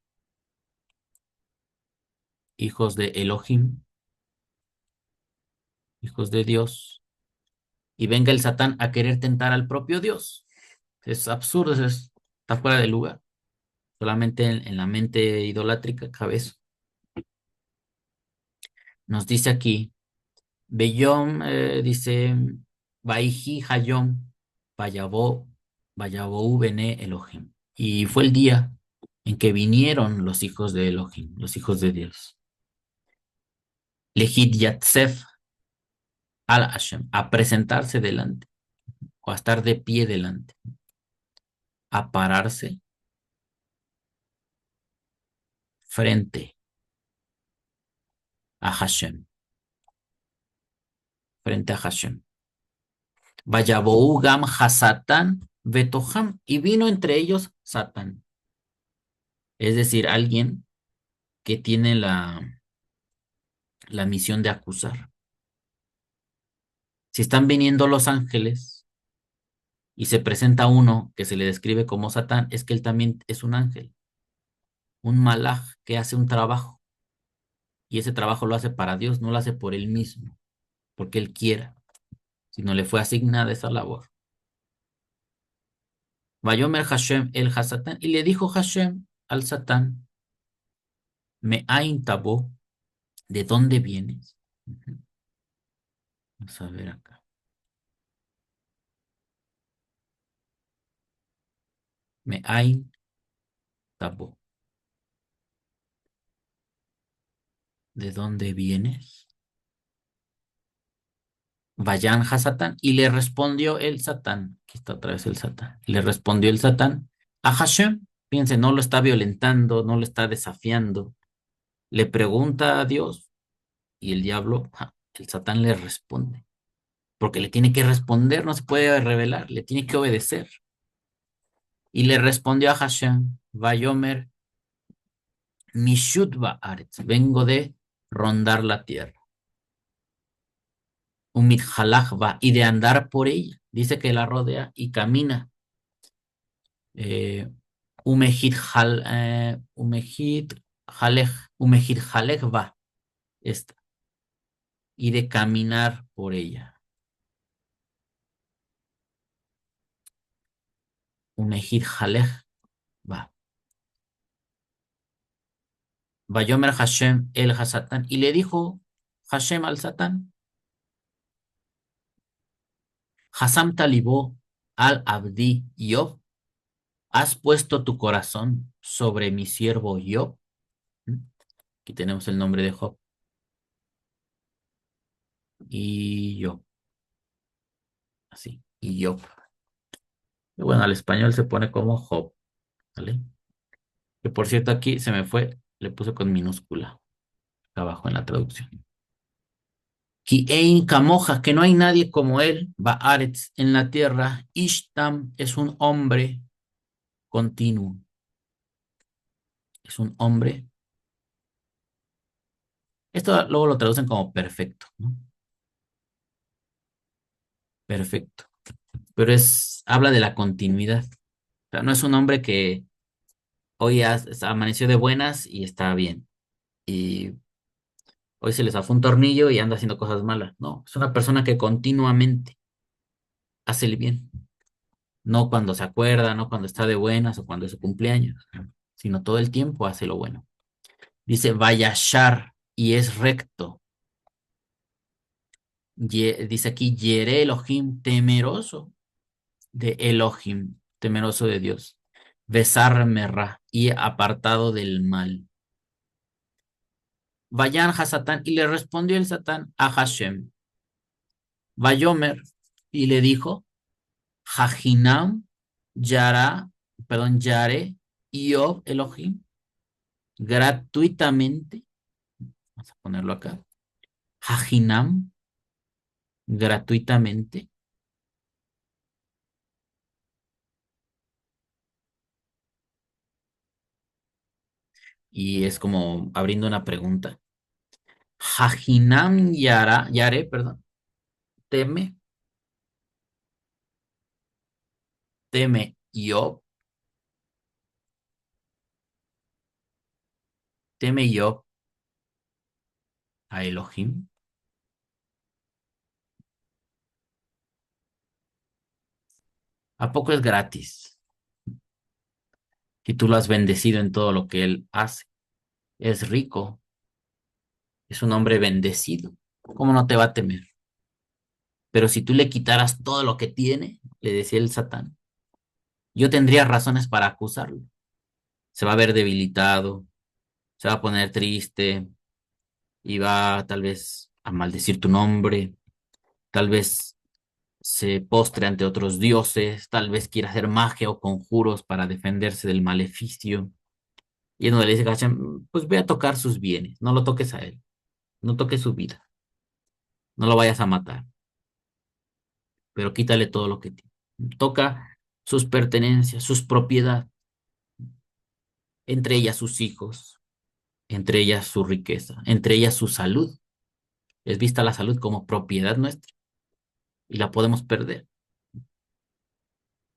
hijos de Elohim, hijos de Dios, y venga el Satán a querer tentar al propio Dios. Es absurdo, está fuera de lugar. Solamente en la mente idolátrica cabe eso. Nos dice aquí, Beyom dice, Vaihi Hayom, Vayabó, Vayabou Bene Elohim. Y fue el día en que vinieron los hijos de Elohim, los hijos de Dios. Lehid Yatsef al Hashem, a presentarse delante, o a estar de pie delante, a pararse frente a Hashem, frente a Hashem. Vayabou Gam Hasatán Betoham, y vino entre ellos Satán, es decir, alguien que tiene la misión de acusar. Si están viniendo los ángeles y se presenta uno que se le describe como Satán, es que él también es un ángel, un malaj que hace un trabajo, y ese trabajo lo hace para Dios, no lo hace por él mismo, porque él quiera, sino le fue asignada esa labor. Vayomer Hashem el Hasatán, y le dijo Hashem al Satán, me ain tabo, ¿de dónde vienes? Vamos a ver acá. Me ain tabo, ¿de dónde vienes? Vayan a Satán, y le respondió el Satán, aquí está otra vez el Satán, le respondió el Satán a Hashem, piense, no lo está violentando, no lo está desafiando, le pregunta a Dios y el diablo, el Satán le responde, porque le tiene que responder, no se puede revelar, le tiene que obedecer. Y le respondió a Hashem, Vayomer, Mishutba Aretz, vengo de rondar la tierra, Umit Halachba, y de andar por ella, dice que la rodea y camina. eh, Umejid Jalej, Umejid Jalej va esta, y de caminar por ella. Umejid Jalej va. Vayomer Hashem el Hasatán, y le dijo Hashem al Satán, Hasam talibó al Abdi Yob, has puesto tu corazón sobre mi siervo Yob. Aquí tenemos el nombre de Job. Y Job, así, y Job. Y bueno, al español se pone como Job, ¿vale? Que por cierto aquí se me fue, le puse con minúscula acá abajo en la traducción. Ki ein kamoja, que no hay nadie como él, Baaretz en la tierra, Ishtam es un hombre continuo, es un hombre. Esto luego lo traducen como perfecto, ¿no? Perfecto. Pero habla de la continuidad. sea, no es un hombre que hoy amaneció de buenas y está bien. Y hoy se le zafó un tornillo y anda haciendo cosas malas. No, es una persona que continuamente hace el bien. No cuando se acuerda, no cuando está de buenas o cuando es su cumpleaños, sino todo el tiempo hace lo bueno. Dice Vayashar y es recto. Dice aquí Yere Elohim, temeroso de Elohim, temeroso de Dios. Besar merra y apartado del mal. Vayan a Satán y le respondió el Satán a Hashem. Vayomer y le dijo, Hajinam, Yara, perdón, Yare, Iob Elohim, gratuitamente, vamos a ponerlo acá, Hajinam, gratuitamente, y es como abriendo una pregunta. Hajinam Yara, Yare, perdón, teme, teme Iob, teme Iob a Elohim. ¿A poco es gratis? Si tú lo has bendecido en todo lo que él hace, es rico, es un hombre bendecido. ¿Cómo no te va a temer? Pero si tú le quitaras todo lo que tiene, le decía el Satán, yo tendría razones para acusarlo. Se va a ver debilitado, se va a poner triste y va tal vez a maldecir tu nombre, tal vez se postre ante otros dioses, tal vez quiera hacer magia o conjuros para defenderse del maleficio. Y es donde le dice a Hashem, pues ve a tocar sus bienes, no lo toques a él, no toques su vida, no lo vayas a matar, pero quítale todo lo que tiene. Toca sus pertenencias, sus propiedades, entre ellas sus hijos, entre ellas su riqueza, entre ellas su salud. Es vista la salud como propiedad nuestra y la podemos perder,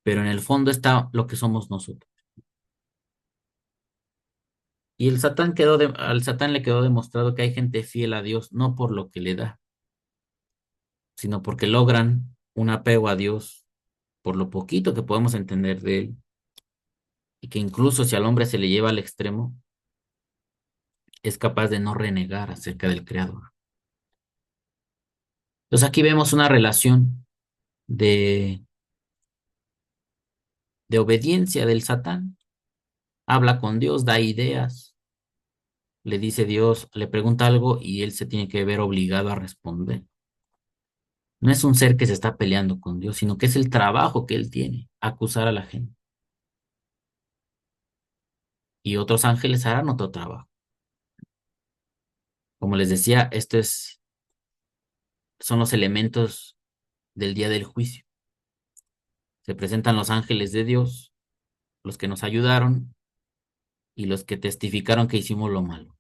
pero en el fondo está lo que somos nosotros. Y al Satán le quedó demostrado que hay gente fiel a Dios, no por lo que le da, sino porque logran un apego a Dios por lo poquito que podemos entender de él, y que incluso si al hombre se le lleva al extremo, es capaz de no renegar acerca del Creador. Entonces aquí vemos una relación de, de obediencia del Satán. Habla con Dios, da ideas, le dice Dios, le pregunta algo y él se tiene que ver obligado a responder. No es un ser que se está peleando con Dios, sino que es el trabajo que él tiene, acusar a la gente. Y otros ángeles harán otro trabajo. Como les decía, son los elementos del día del juicio. Se presentan los ángeles de Dios, los que nos ayudaron y los que testificaron que hicimos lo malo.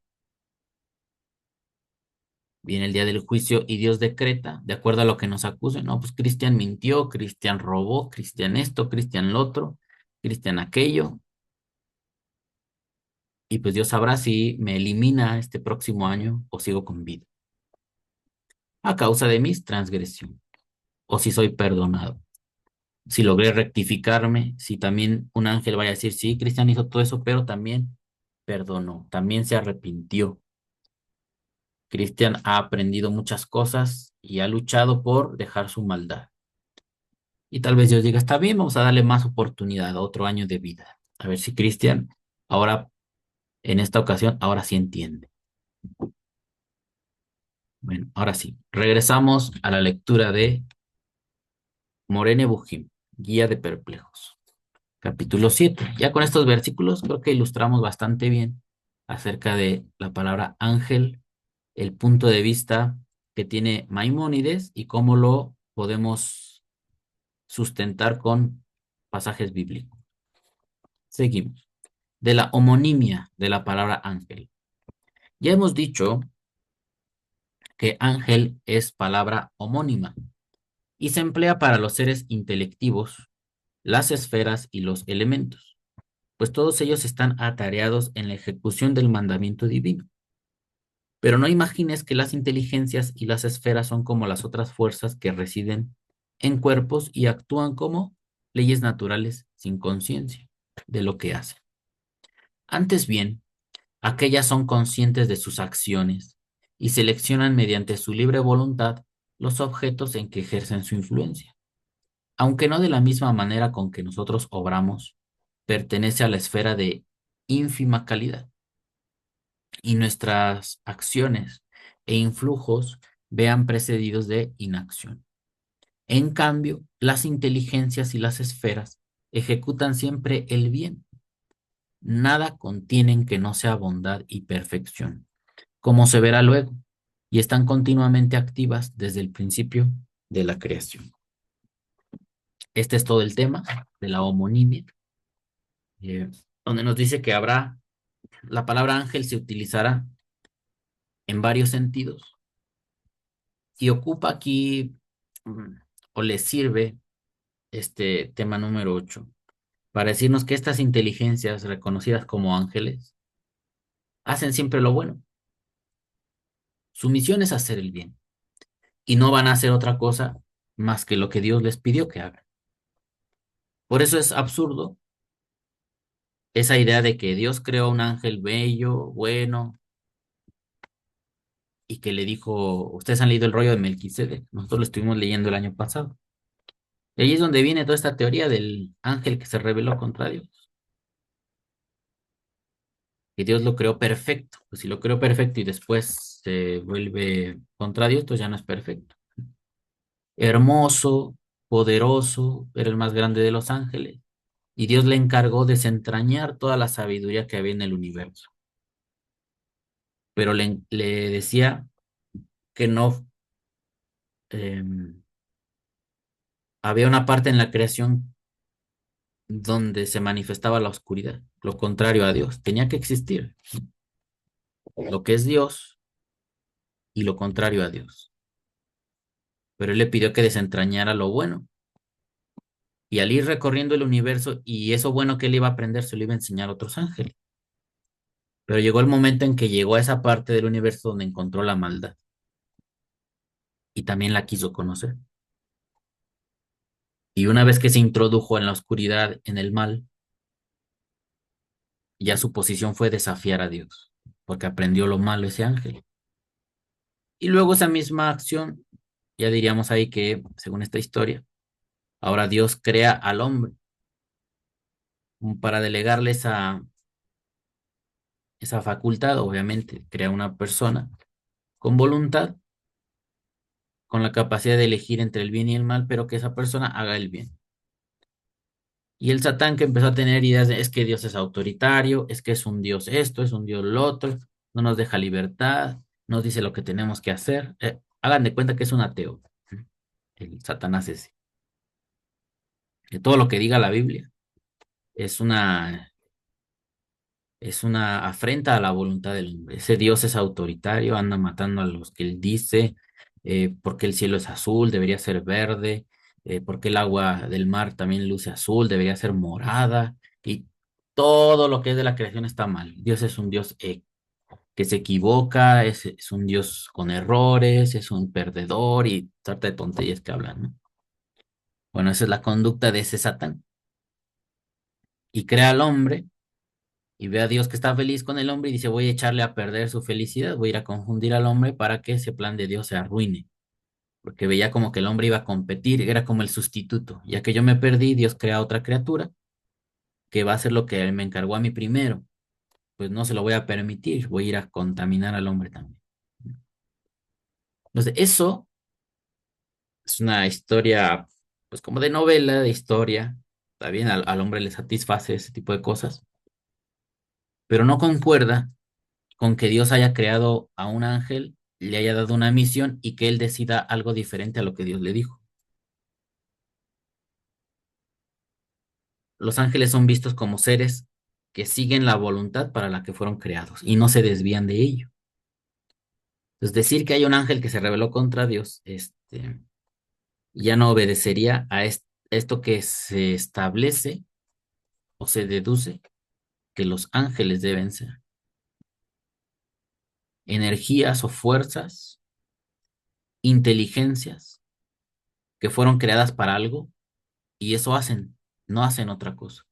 Viene el día del juicio y Dios decreta, de acuerdo a lo que nos acusen, no, pues Cristian mintió, Cristian robó, Cristian esto, Cristian lo otro, Cristian aquello, y pues Dios sabrá si me elimina este próximo año o sigo con vida, a causa de mis transgresiones, o si soy perdonado, si logré rectificarme, si también un ángel vaya a decir, sí, Cristian hizo todo eso, pero también perdonó, también se arrepintió. Cristian ha aprendido muchas cosas y ha luchado por dejar su maldad. Y tal vez Dios diga, está bien, vamos a darle más oportunidad, otro año de vida. A ver si Cristian, ahora, en esta ocasión, ahora sí entiende. Bueno, ahora sí, regresamos a la lectura de Morene Bujim, Guía de Perplejos, capítulo 7. Ya con estos versículos creo que ilustramos bastante bien acerca de la palabra ángel, el punto de vista que tiene Maimónides y cómo lo podemos sustentar con pasajes bíblicos. Seguimos. De la homonimia de la palabra ángel. Ya hemos dicho que ángel es palabra homónima y se emplea para los seres intelectivos las esferas y los elementos, pues todos ellos están atareados en la ejecución del mandamiento divino. Pero no imagines que las inteligencias y las esferas son como las otras fuerzas que residen en cuerpos y actúan como leyes naturales sin conciencia de lo que hacen. Antes bien, aquellas son conscientes de sus acciones y seleccionan mediante su libre voluntad los objetos en que ejercen su influencia. Aunque no de la misma manera con que nosotros obramos, pertenece a la esfera de ínfima calidad y nuestras acciones e influjos vean precedidos de inacción. En cambio, las inteligencias y las esferas ejecutan siempre el bien. Nada contienen que no sea bondad y perfección, como se verá luego, y están continuamente activas desde el principio de la creación. Este es todo el tema de la homonimia, eh, donde nos dice que habrá, la palabra ángel se utilizará en varios sentidos y ocupa aquí o le sirve este tema número 8 para decirnos que estas inteligencias reconocidas como ángeles hacen siempre lo bueno. Su misión es hacer el bien y no van a hacer otra cosa más que lo que Dios les pidió que hagan. Por eso es absurdo esa idea de que Dios creó un ángel bello, bueno, y que le dijo, ustedes han leído el rollo de Melquisedec, nosotros lo estuvimos leyendo el año pasado. Y ahí es donde viene toda esta teoría del ángel que se rebeló contra Dios, que Dios lo creó perfecto. Pues si lo creó perfecto y después se vuelve contra Dios, pues ya no es perfecto. Hermoso, poderoso, era el más grande de los ángeles. Y Dios le encargó desentrañar toda la sabiduría que había en el universo. Pero le decía que no, había una parte en la creación donde se manifestaba la oscuridad, lo contrario a Dios. Tenía que existir lo que es Dios y lo contrario a Dios. Pero él le pidió que desentrañara lo bueno. Y al ir recorriendo el universo y eso bueno que él iba a aprender, se lo iba a enseñar a otros ángeles. Pero llegó el momento en que llegó a esa parte del universo donde encontró la maldad y también la quiso conocer. Y una vez que se introdujo en la oscuridad, en el mal, ya su posición fue desafiar a Dios, porque aprendió lo malo ese ángel. Y luego esa misma acción, ya diríamos ahí que, según esta historia, ahora Dios crea al hombre para delegarle esa facultad, obviamente, crea una persona con voluntad, con la capacidad de elegir entre el bien y el mal, pero que esa persona haga el bien. Y el Satán que empezó a tener ideas de es que Dios es autoritario, es que es un Dios esto, es un Dios lo otro, no nos deja libertad, nos dice lo que tenemos que hacer. Hagan de cuenta que es un ateo, el Satanás ese. Que todo lo que diga la Biblia es una afrenta a la voluntad del hombre. Ese Dios es autoritario, anda matando a los que él dice, porque el cielo es azul, debería ser verde, porque el agua del mar también luce azul, debería ser morada, y todo lo que es de la creación está mal. Dios es un Dios que se equivoca, es un Dios con errores, es un perdedor y trata de tonterías que hablan, ¿no? Bueno, esa es la conducta de ese Satán. Y crea al hombre y ve a Dios que está feliz con el hombre y dice, voy a echarle a perder su felicidad, voy a ir a confundir al hombre para que ese plan de Dios se arruine, porque veía como que el hombre iba a competir, era como el sustituto, ya que yo me perdí, Dios crea otra criatura que va a hacer lo que él me encargó a mí primero, pues no se lo voy a permitir, voy a ir a contaminar al hombre también. Entonces, eso es una historia, pues como de novela, de historia, está bien, al hombre le satisface ese tipo de cosas, pero no concuerda con que Dios haya creado a un ángel, le haya dado una misión y que él decida algo diferente a lo que Dios le dijo. Los ángeles son vistos como seres que siguen la voluntad para la que fueron creados y no se desvían de ello. Entonces, decir que hay un ángel que se rebeló contra Dios, ya no obedecería esto que se establece o se deduce que los ángeles deben ser energías o fuerzas, inteligencias que fueron creadas para algo y eso hacen, no hacen otra cosa,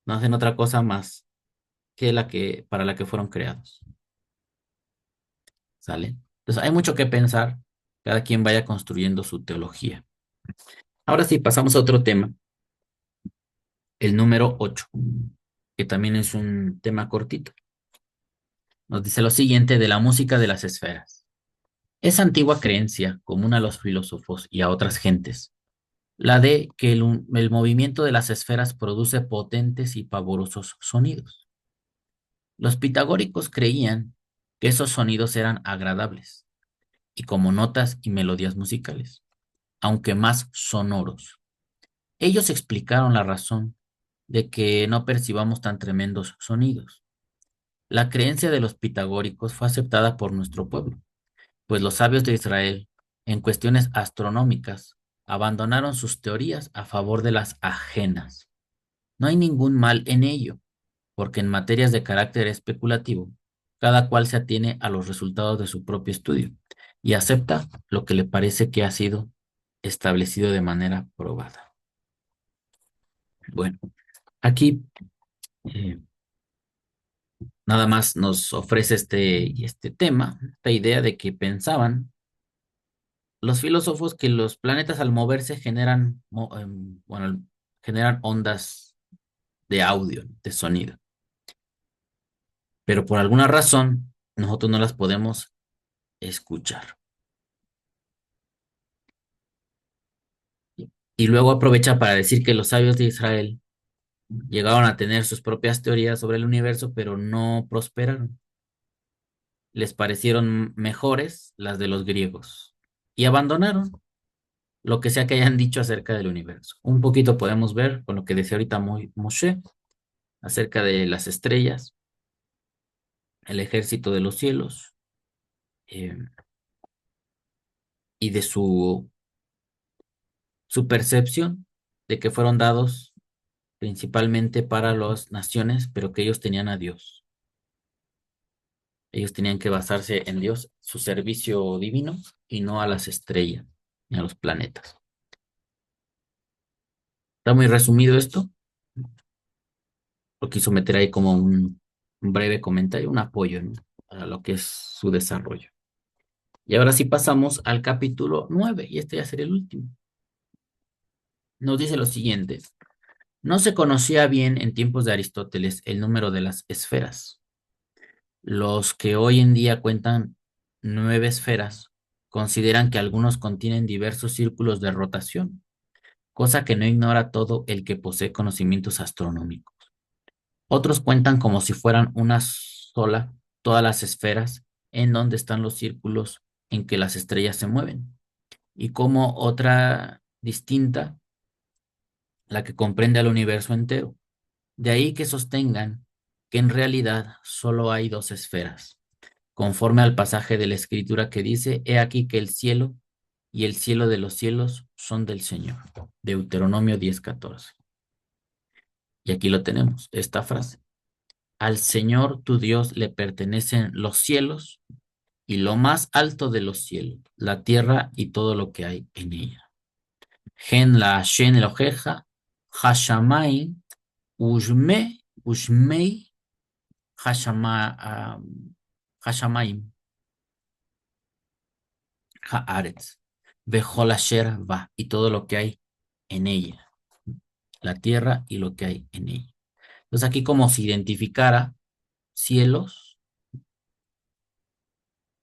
no hacen otra cosa más que la que para la que fueron creados, ¿sale? Entonces hay mucho que pensar, cada quien vaya construyendo su teología. Ahora sí, pasamos a otro tema, el número 8, que también es un tema cortito. Nos dice lo siguiente de la música de las esferas. Esa antigua creencia, común a los filósofos y a otras gentes, la de que el movimiento de las esferas produce potentes y pavorosos sonidos. Los pitagóricos creían que esos sonidos eran agradables y como notas y melodías musicales, aunque más sonoros. Ellos explicaron la razón de que no percibamos tan tremendos sonidos. La creencia de los pitagóricos fue aceptada por nuestro pueblo, pues los sabios de Israel, en cuestiones astronómicas, abandonaron sus teorías a favor de las ajenas. No hay ningún mal en ello, porque en materias de carácter especulativo, cada cual se atiene a los resultados de su propio estudio y acepta lo que le parece que ha sido establecido de manera probada. Bueno, aquí eh, nada más nos ofrece este tema, esta idea de que pensaban los filósofos que los planetas al moverse generan, bueno, generan ondas de audio, de sonido, pero por alguna razón nosotros no las podemos escuchar. Y luego aprovecha para decir que los sabios de Israel llegaron a tener sus propias teorías sobre el universo, pero no prosperaron. Les parecieron mejores las de los griegos y abandonaron lo que sea que hayan dicho acerca del universo. Un poquito podemos ver con lo que decía ahorita Moshe acerca de las estrellas, el ejército de los cielos eh, y de su percepción de que fueron dados principalmente para las naciones, pero que ellos tenían a Dios. Ellos tenían que basarse en Dios, su servicio divino, y no a las estrellas ni a los planetas. Está muy resumido esto. Lo quiso meter ahí como un breve comentario, un apoyo, ¿no? A lo que es su desarrollo. Y ahora sí pasamos al capítulo 9 y este ya sería el último. Nos dice lo siguiente. No se conocía bien en tiempos de Aristóteles el número de las esferas. Los que hoy en día cuentan 9 esferas consideran que algunos contienen diversos círculos de rotación, cosa que no ignora todo el que posee conocimientos astronómicos. Otros cuentan como si fueran una sola todas las esferas en donde están los círculos en que las estrellas se mueven, y como otra distinta la que comprende al universo entero. De ahí que sostengan que en realidad solo hay 2 esferas, conforme al pasaje de la Escritura que dice, he aquí que el cielo y el cielo de los cielos son del Señor. Deuteronomio 10:14. Y aquí lo tenemos, esta frase. Al Señor tu Dios le pertenecen los cielos y lo más alto de los cielos, la tierra y todo lo que hay en ella. Gen la Hashem Eloheja, Hashamayim, Ushmei, Hashamayim, Haaretz, Bejol Asher va, y todo lo que hay en ella, la tierra y lo que hay en ella. Entonces aquí como si identificara cielos,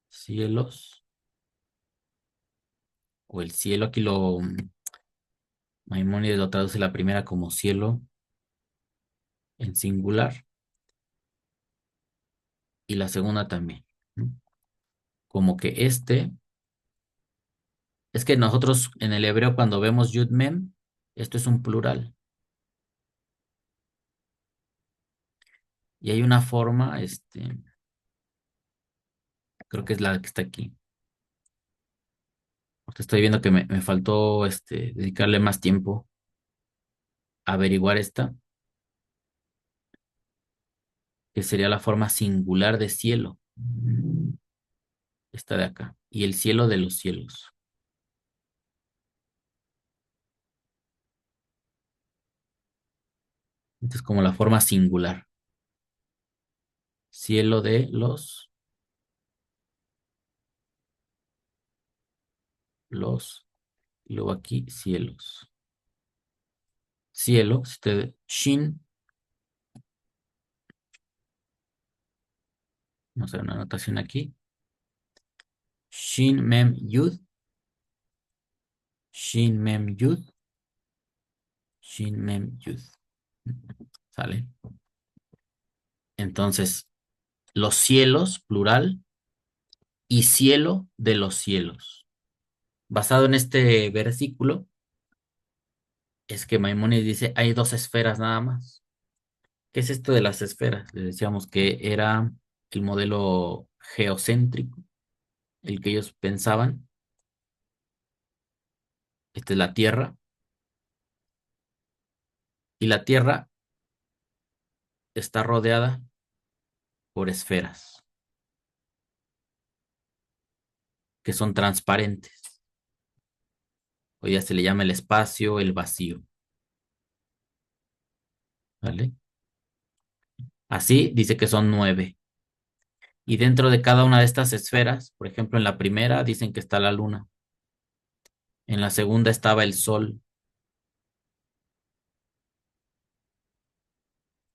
cielos, o el cielo, aquí Maimónides lo traduce la primera como cielo en singular y la segunda también, ¿no? Como que es que nosotros en el hebreo cuando vemos Yud Mem, esto es un plural y hay una forma, creo que es la que está aquí. Estoy viendo que me faltó dedicarle más tiempo a averiguar esta, que sería la forma singular de cielo. Esta de acá. Y el cielo de los cielos. Esta es como la forma singular. Cielo de los, y luego aquí cielos. Cielo, shin, vamos a ver una anotación aquí. Shin mem yud, shin mem yud, shin mem yud. ¿Sale? Entonces, los cielos, plural, y cielo de los cielos. Basado en este versículo, es que Maimónides dice, hay dos esferas nada más. ¿Qué es esto de las esferas? Le decíamos que era el modelo geocéntrico, el que ellos pensaban. Esta es la Tierra. Y la Tierra está rodeada por esferas, que son transparentes. Hoy ya se le llama el espacio, el vacío. ¿Vale? Así dice que son 9. Y dentro de cada una de estas esferas, por ejemplo, en la primera dicen que está la luna. En la segunda estaba el sol,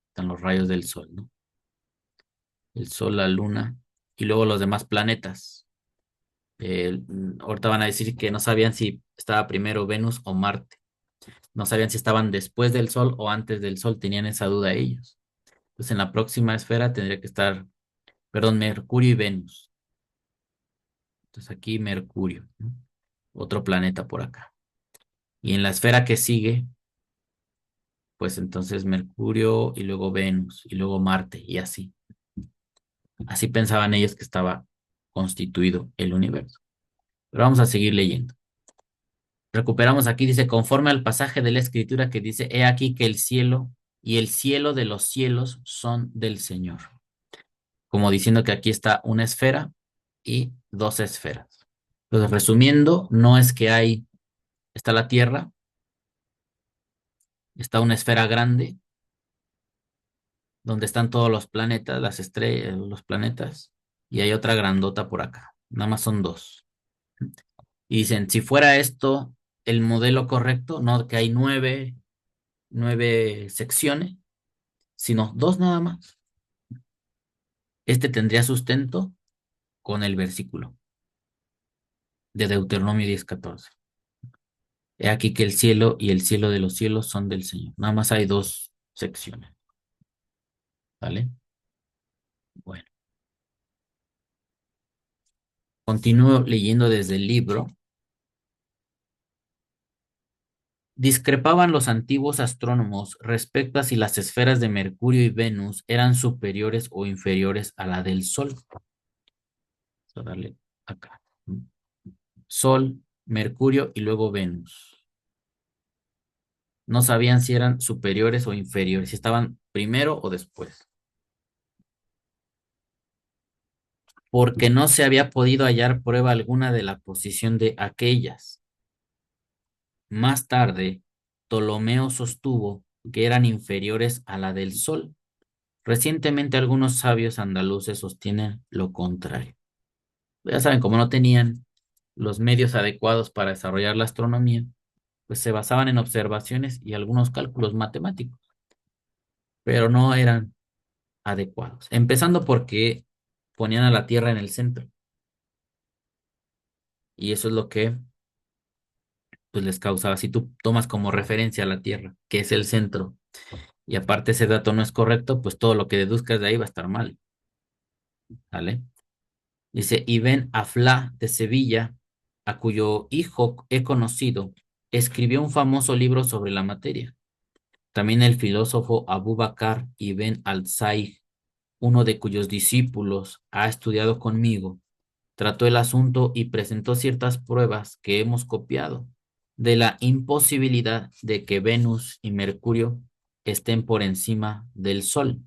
están los rayos del sol, ¿no? El sol, la luna y luego los demás planetas. Ahorita van a decir que no sabían si estaba primero Venus o Marte. No sabían si estaban después del sol o antes del sol, tenían esa duda ellos. Entonces en la próxima esfera tendría que estar, perdón, Mercurio y Venus. Entonces aquí Mercurio, ¿no? Otro planeta por acá. Y en la esfera que sigue, pues entonces Mercurio y luego Venus y luego Marte y así. Así pensaban ellos que estaba constituido el universo. Pero vamos a seguir leyendo. Recuperamos aquí, dice, conforme al pasaje de la Escritura que dice, he aquí que el cielo y el cielo de los cielos son del Señor. Como diciendo que aquí está una esfera y dos esferas. Entonces, resumiendo, no es que está la Tierra, está una esfera grande donde están todos los planetas, las estrellas, los planetas, y hay otra grandota por acá. Nada más son dos. Y dicen, si fuera esto el modelo correcto, no que hay nueve secciones, sino dos nada más. Este tendría sustento con el versículo de Deuteronomio 10:14. He aquí que el cielo y el cielo de los cielos son del Señor. Nada más hay dos secciones. ¿Vale? Bueno, continúo leyendo desde el libro. Discrepaban los antiguos astrónomos respecto a si las esferas de Mercurio y Venus eran superiores o inferiores a la del Sol. Vamos a darle acá. Sol, Mercurio y luego Venus. No sabían si eran superiores o inferiores, si estaban primero o después, porque no se había podido hallar prueba alguna de la posición de aquellas. Más tarde, Ptolomeo sostuvo que eran inferiores a la del Sol. Recientemente algunos sabios andaluces sostienen lo contrario. Ya saben, como no tenían los medios adecuados para desarrollar la astronomía, pues se basaban en observaciones y algunos cálculos matemáticos, pero no eran adecuados. Empezando porque ponían a la Tierra en el centro. Y eso es lo que pues les causaba. Si tú tomas como referencia a la Tierra, que es el centro, y aparte ese dato no es correcto, pues todo lo que deduzcas de ahí va a estar mal. ¿Vale? Dice, Ibn Aflá de Sevilla, a cuyo hijo he conocido, escribió un famoso libro sobre la materia. También el filósofo Abu Bakr ibn al-Saih, uno de cuyos discípulos ha estudiado conmigo, trató el asunto y presentó ciertas pruebas que hemos copiado de la imposibilidad de que Venus y Mercurio estén por encima del Sol.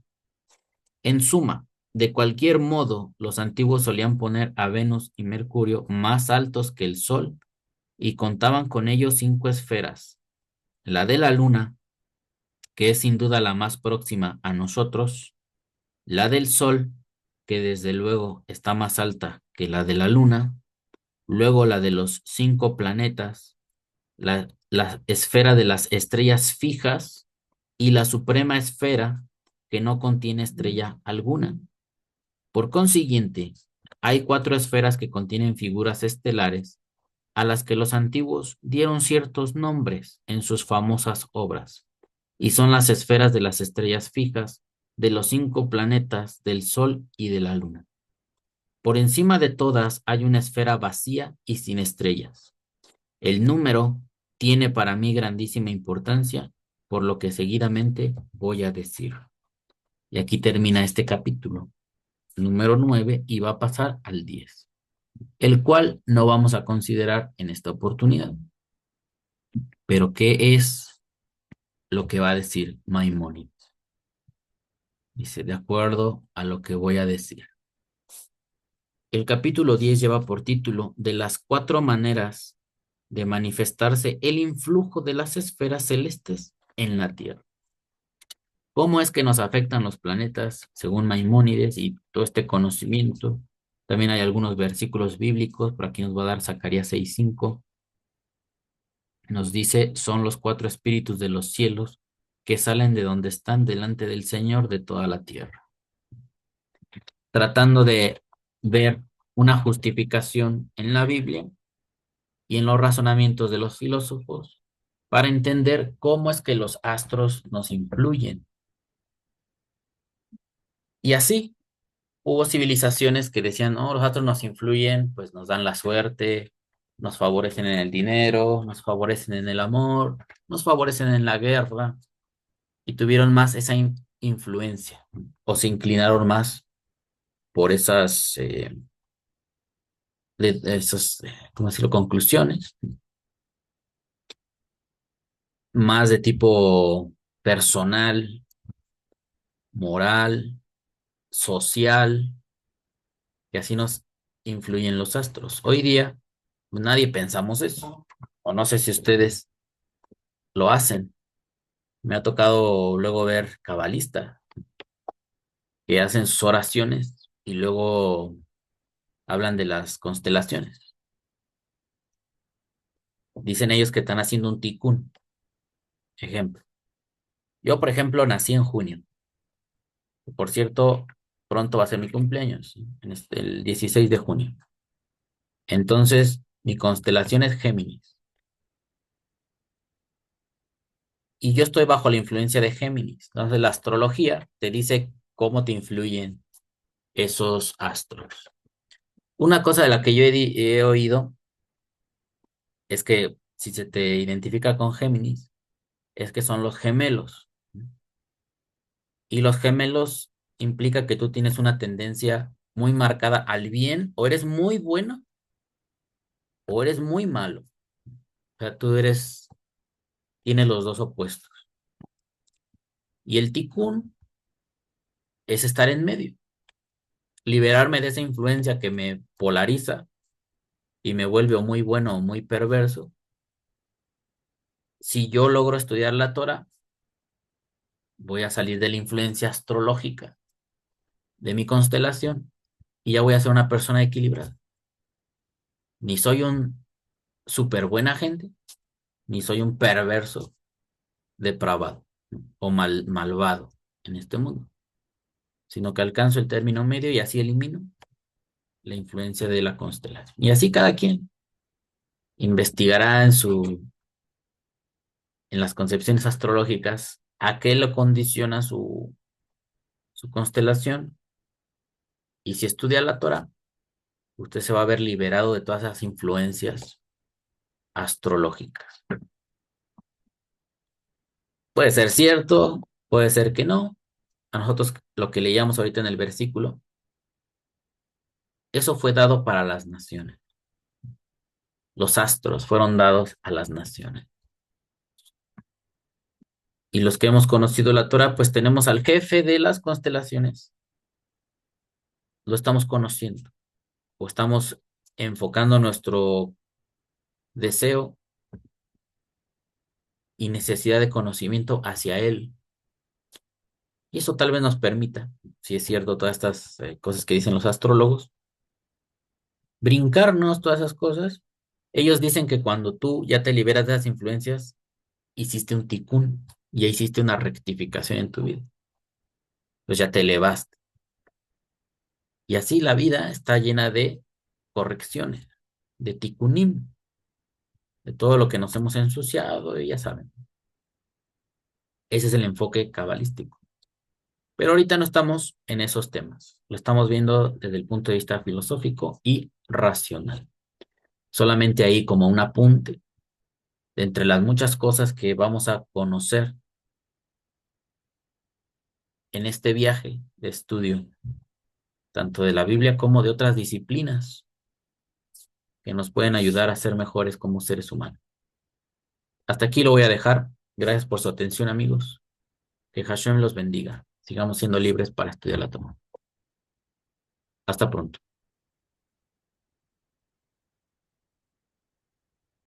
En suma, de cualquier modo, los antiguos solían poner a Venus y Mercurio más altos que el Sol y contaban con ellos cinco esferas: la de la Luna, que es sin duda la más próxima a nosotros; la del Sol, que desde luego está más alta que la de la Luna; luego la de los cinco planetas, la esfera de las estrellas fijas y la suprema esfera que no contiene estrella alguna. Por consiguiente, hay cuatro esferas que contienen figuras estelares a las que los antiguos dieron ciertos nombres en sus famosas obras, y son las esferas de las estrellas fijas, de los cinco planetas, del Sol y de la Luna. Por encima de todas hay una esfera vacía y sin estrellas. El número tiene para mí grandísima importancia, por lo que seguidamente voy a decir. Y aquí termina este capítulo, número 9, y va a pasar al 10, el cual no vamos a considerar en esta oportunidad. Pero, ¿qué es lo que va a decir Maimónides? Dice, de acuerdo a lo que voy a decir. El capítulo 10 lleva por título de las cuatro maneras de manifestarse el influjo de las esferas celestes en la Tierra. ¿Cómo es que nos afectan los planetas según Maimónides y todo este conocimiento? También hay algunos versículos bíblicos, por aquí nos va a dar Zacarías 6:5. Nos dice, son los cuatro espíritus de los cielos que salen de donde están delante del Señor de toda la tierra. Tratando de ver una justificación en la Biblia y en los razonamientos de los filósofos para entender cómo es que los astros nos influyen. Y así hubo civilizaciones que decían, no, los astros nos influyen, pues nos dan la suerte, nos favorecen en el dinero, nos favorecen en el amor, nos favorecen en la guerra, y tuvieron más esa influencia, o se inclinaron más por esas, esas, ¿cómo decirlo?, conclusiones, más de tipo personal, moral, social, y así nos influyen los astros. Hoy día, nadie pensamos eso, o no sé si ustedes lo hacen. Me ha tocado luego ver cabalistas que hacen sus oraciones y luego hablan de las constelaciones. Dicen ellos que están haciendo un ticún. Ejemplo. Yo, por ejemplo, nací en junio. Por cierto, pronto va a ser mi cumpleaños, ¿sí? El 16 de junio. Entonces, mi constelación es Géminis. Y yo estoy bajo la influencia de Géminis. Entonces, la astrología te dice cómo te influyen esos astros. Una cosa de la que yo he oído es que si se te identifica con Géminis, es que son los gemelos. Y los gemelos implica que tú tienes una tendencia muy marcada al bien, o eres muy bueno o eres muy malo. O sea, tienes los dos opuestos. Y el tikkun es estar en medio, liberarme de esa influencia que me polariza y me vuelve o muy bueno o muy perverso. Si yo logro estudiar la Torah, voy a salir de la influencia astrológica de mi constelación y ya voy a ser una persona equilibrada. Ni soy un súper buena gente, ni soy un perverso depravado o malvado en este mundo, sino que alcanzo el término medio y así elimino la influencia de la constelación. Y así cada quien investigará en las concepciones astrológicas a qué lo condiciona su constelación. Y si estudia la Torah, usted se va a ver liberado de todas esas influencias astrológicas. Puede ser cierto, puede ser que no. A nosotros lo que leíamos ahorita en el versículo Eso fue dado para las naciones. Los astros fueron dados a las naciones. Y los que hemos conocido la Torah, pues tenemos al jefe de las constelaciones. Lo estamos conociendo o estamos enfocando nuestro deseo y necesidad de conocimiento hacia él. Y eso tal vez nos permita, si es cierto, todas estas cosas que dicen los astrólogos, brincarnos todas esas cosas. Ellos dicen que cuando tú ya te liberas de esas influencias, hiciste un tikkun, ya hiciste una rectificación en tu vida. Pues ya te elevaste. Y así la vida está llena de correcciones, de tikkunim, de todo lo que nos hemos ensuciado, y ya saben. Ese es el enfoque cabalístico. Pero ahorita no estamos en esos temas. Lo estamos viendo desde el punto de vista filosófico y racional. Solamente ahí como un apunte de entre las muchas cosas que vamos a conocer en este viaje de estudio, tanto de la Biblia como de otras disciplinas que nos pueden ayudar a ser mejores como seres humanos. Hasta aquí lo voy a dejar. Gracias por su atención, amigos. Que Hashem los bendiga. Sigamos siendo libres para estudiar la Torá. Hasta pronto.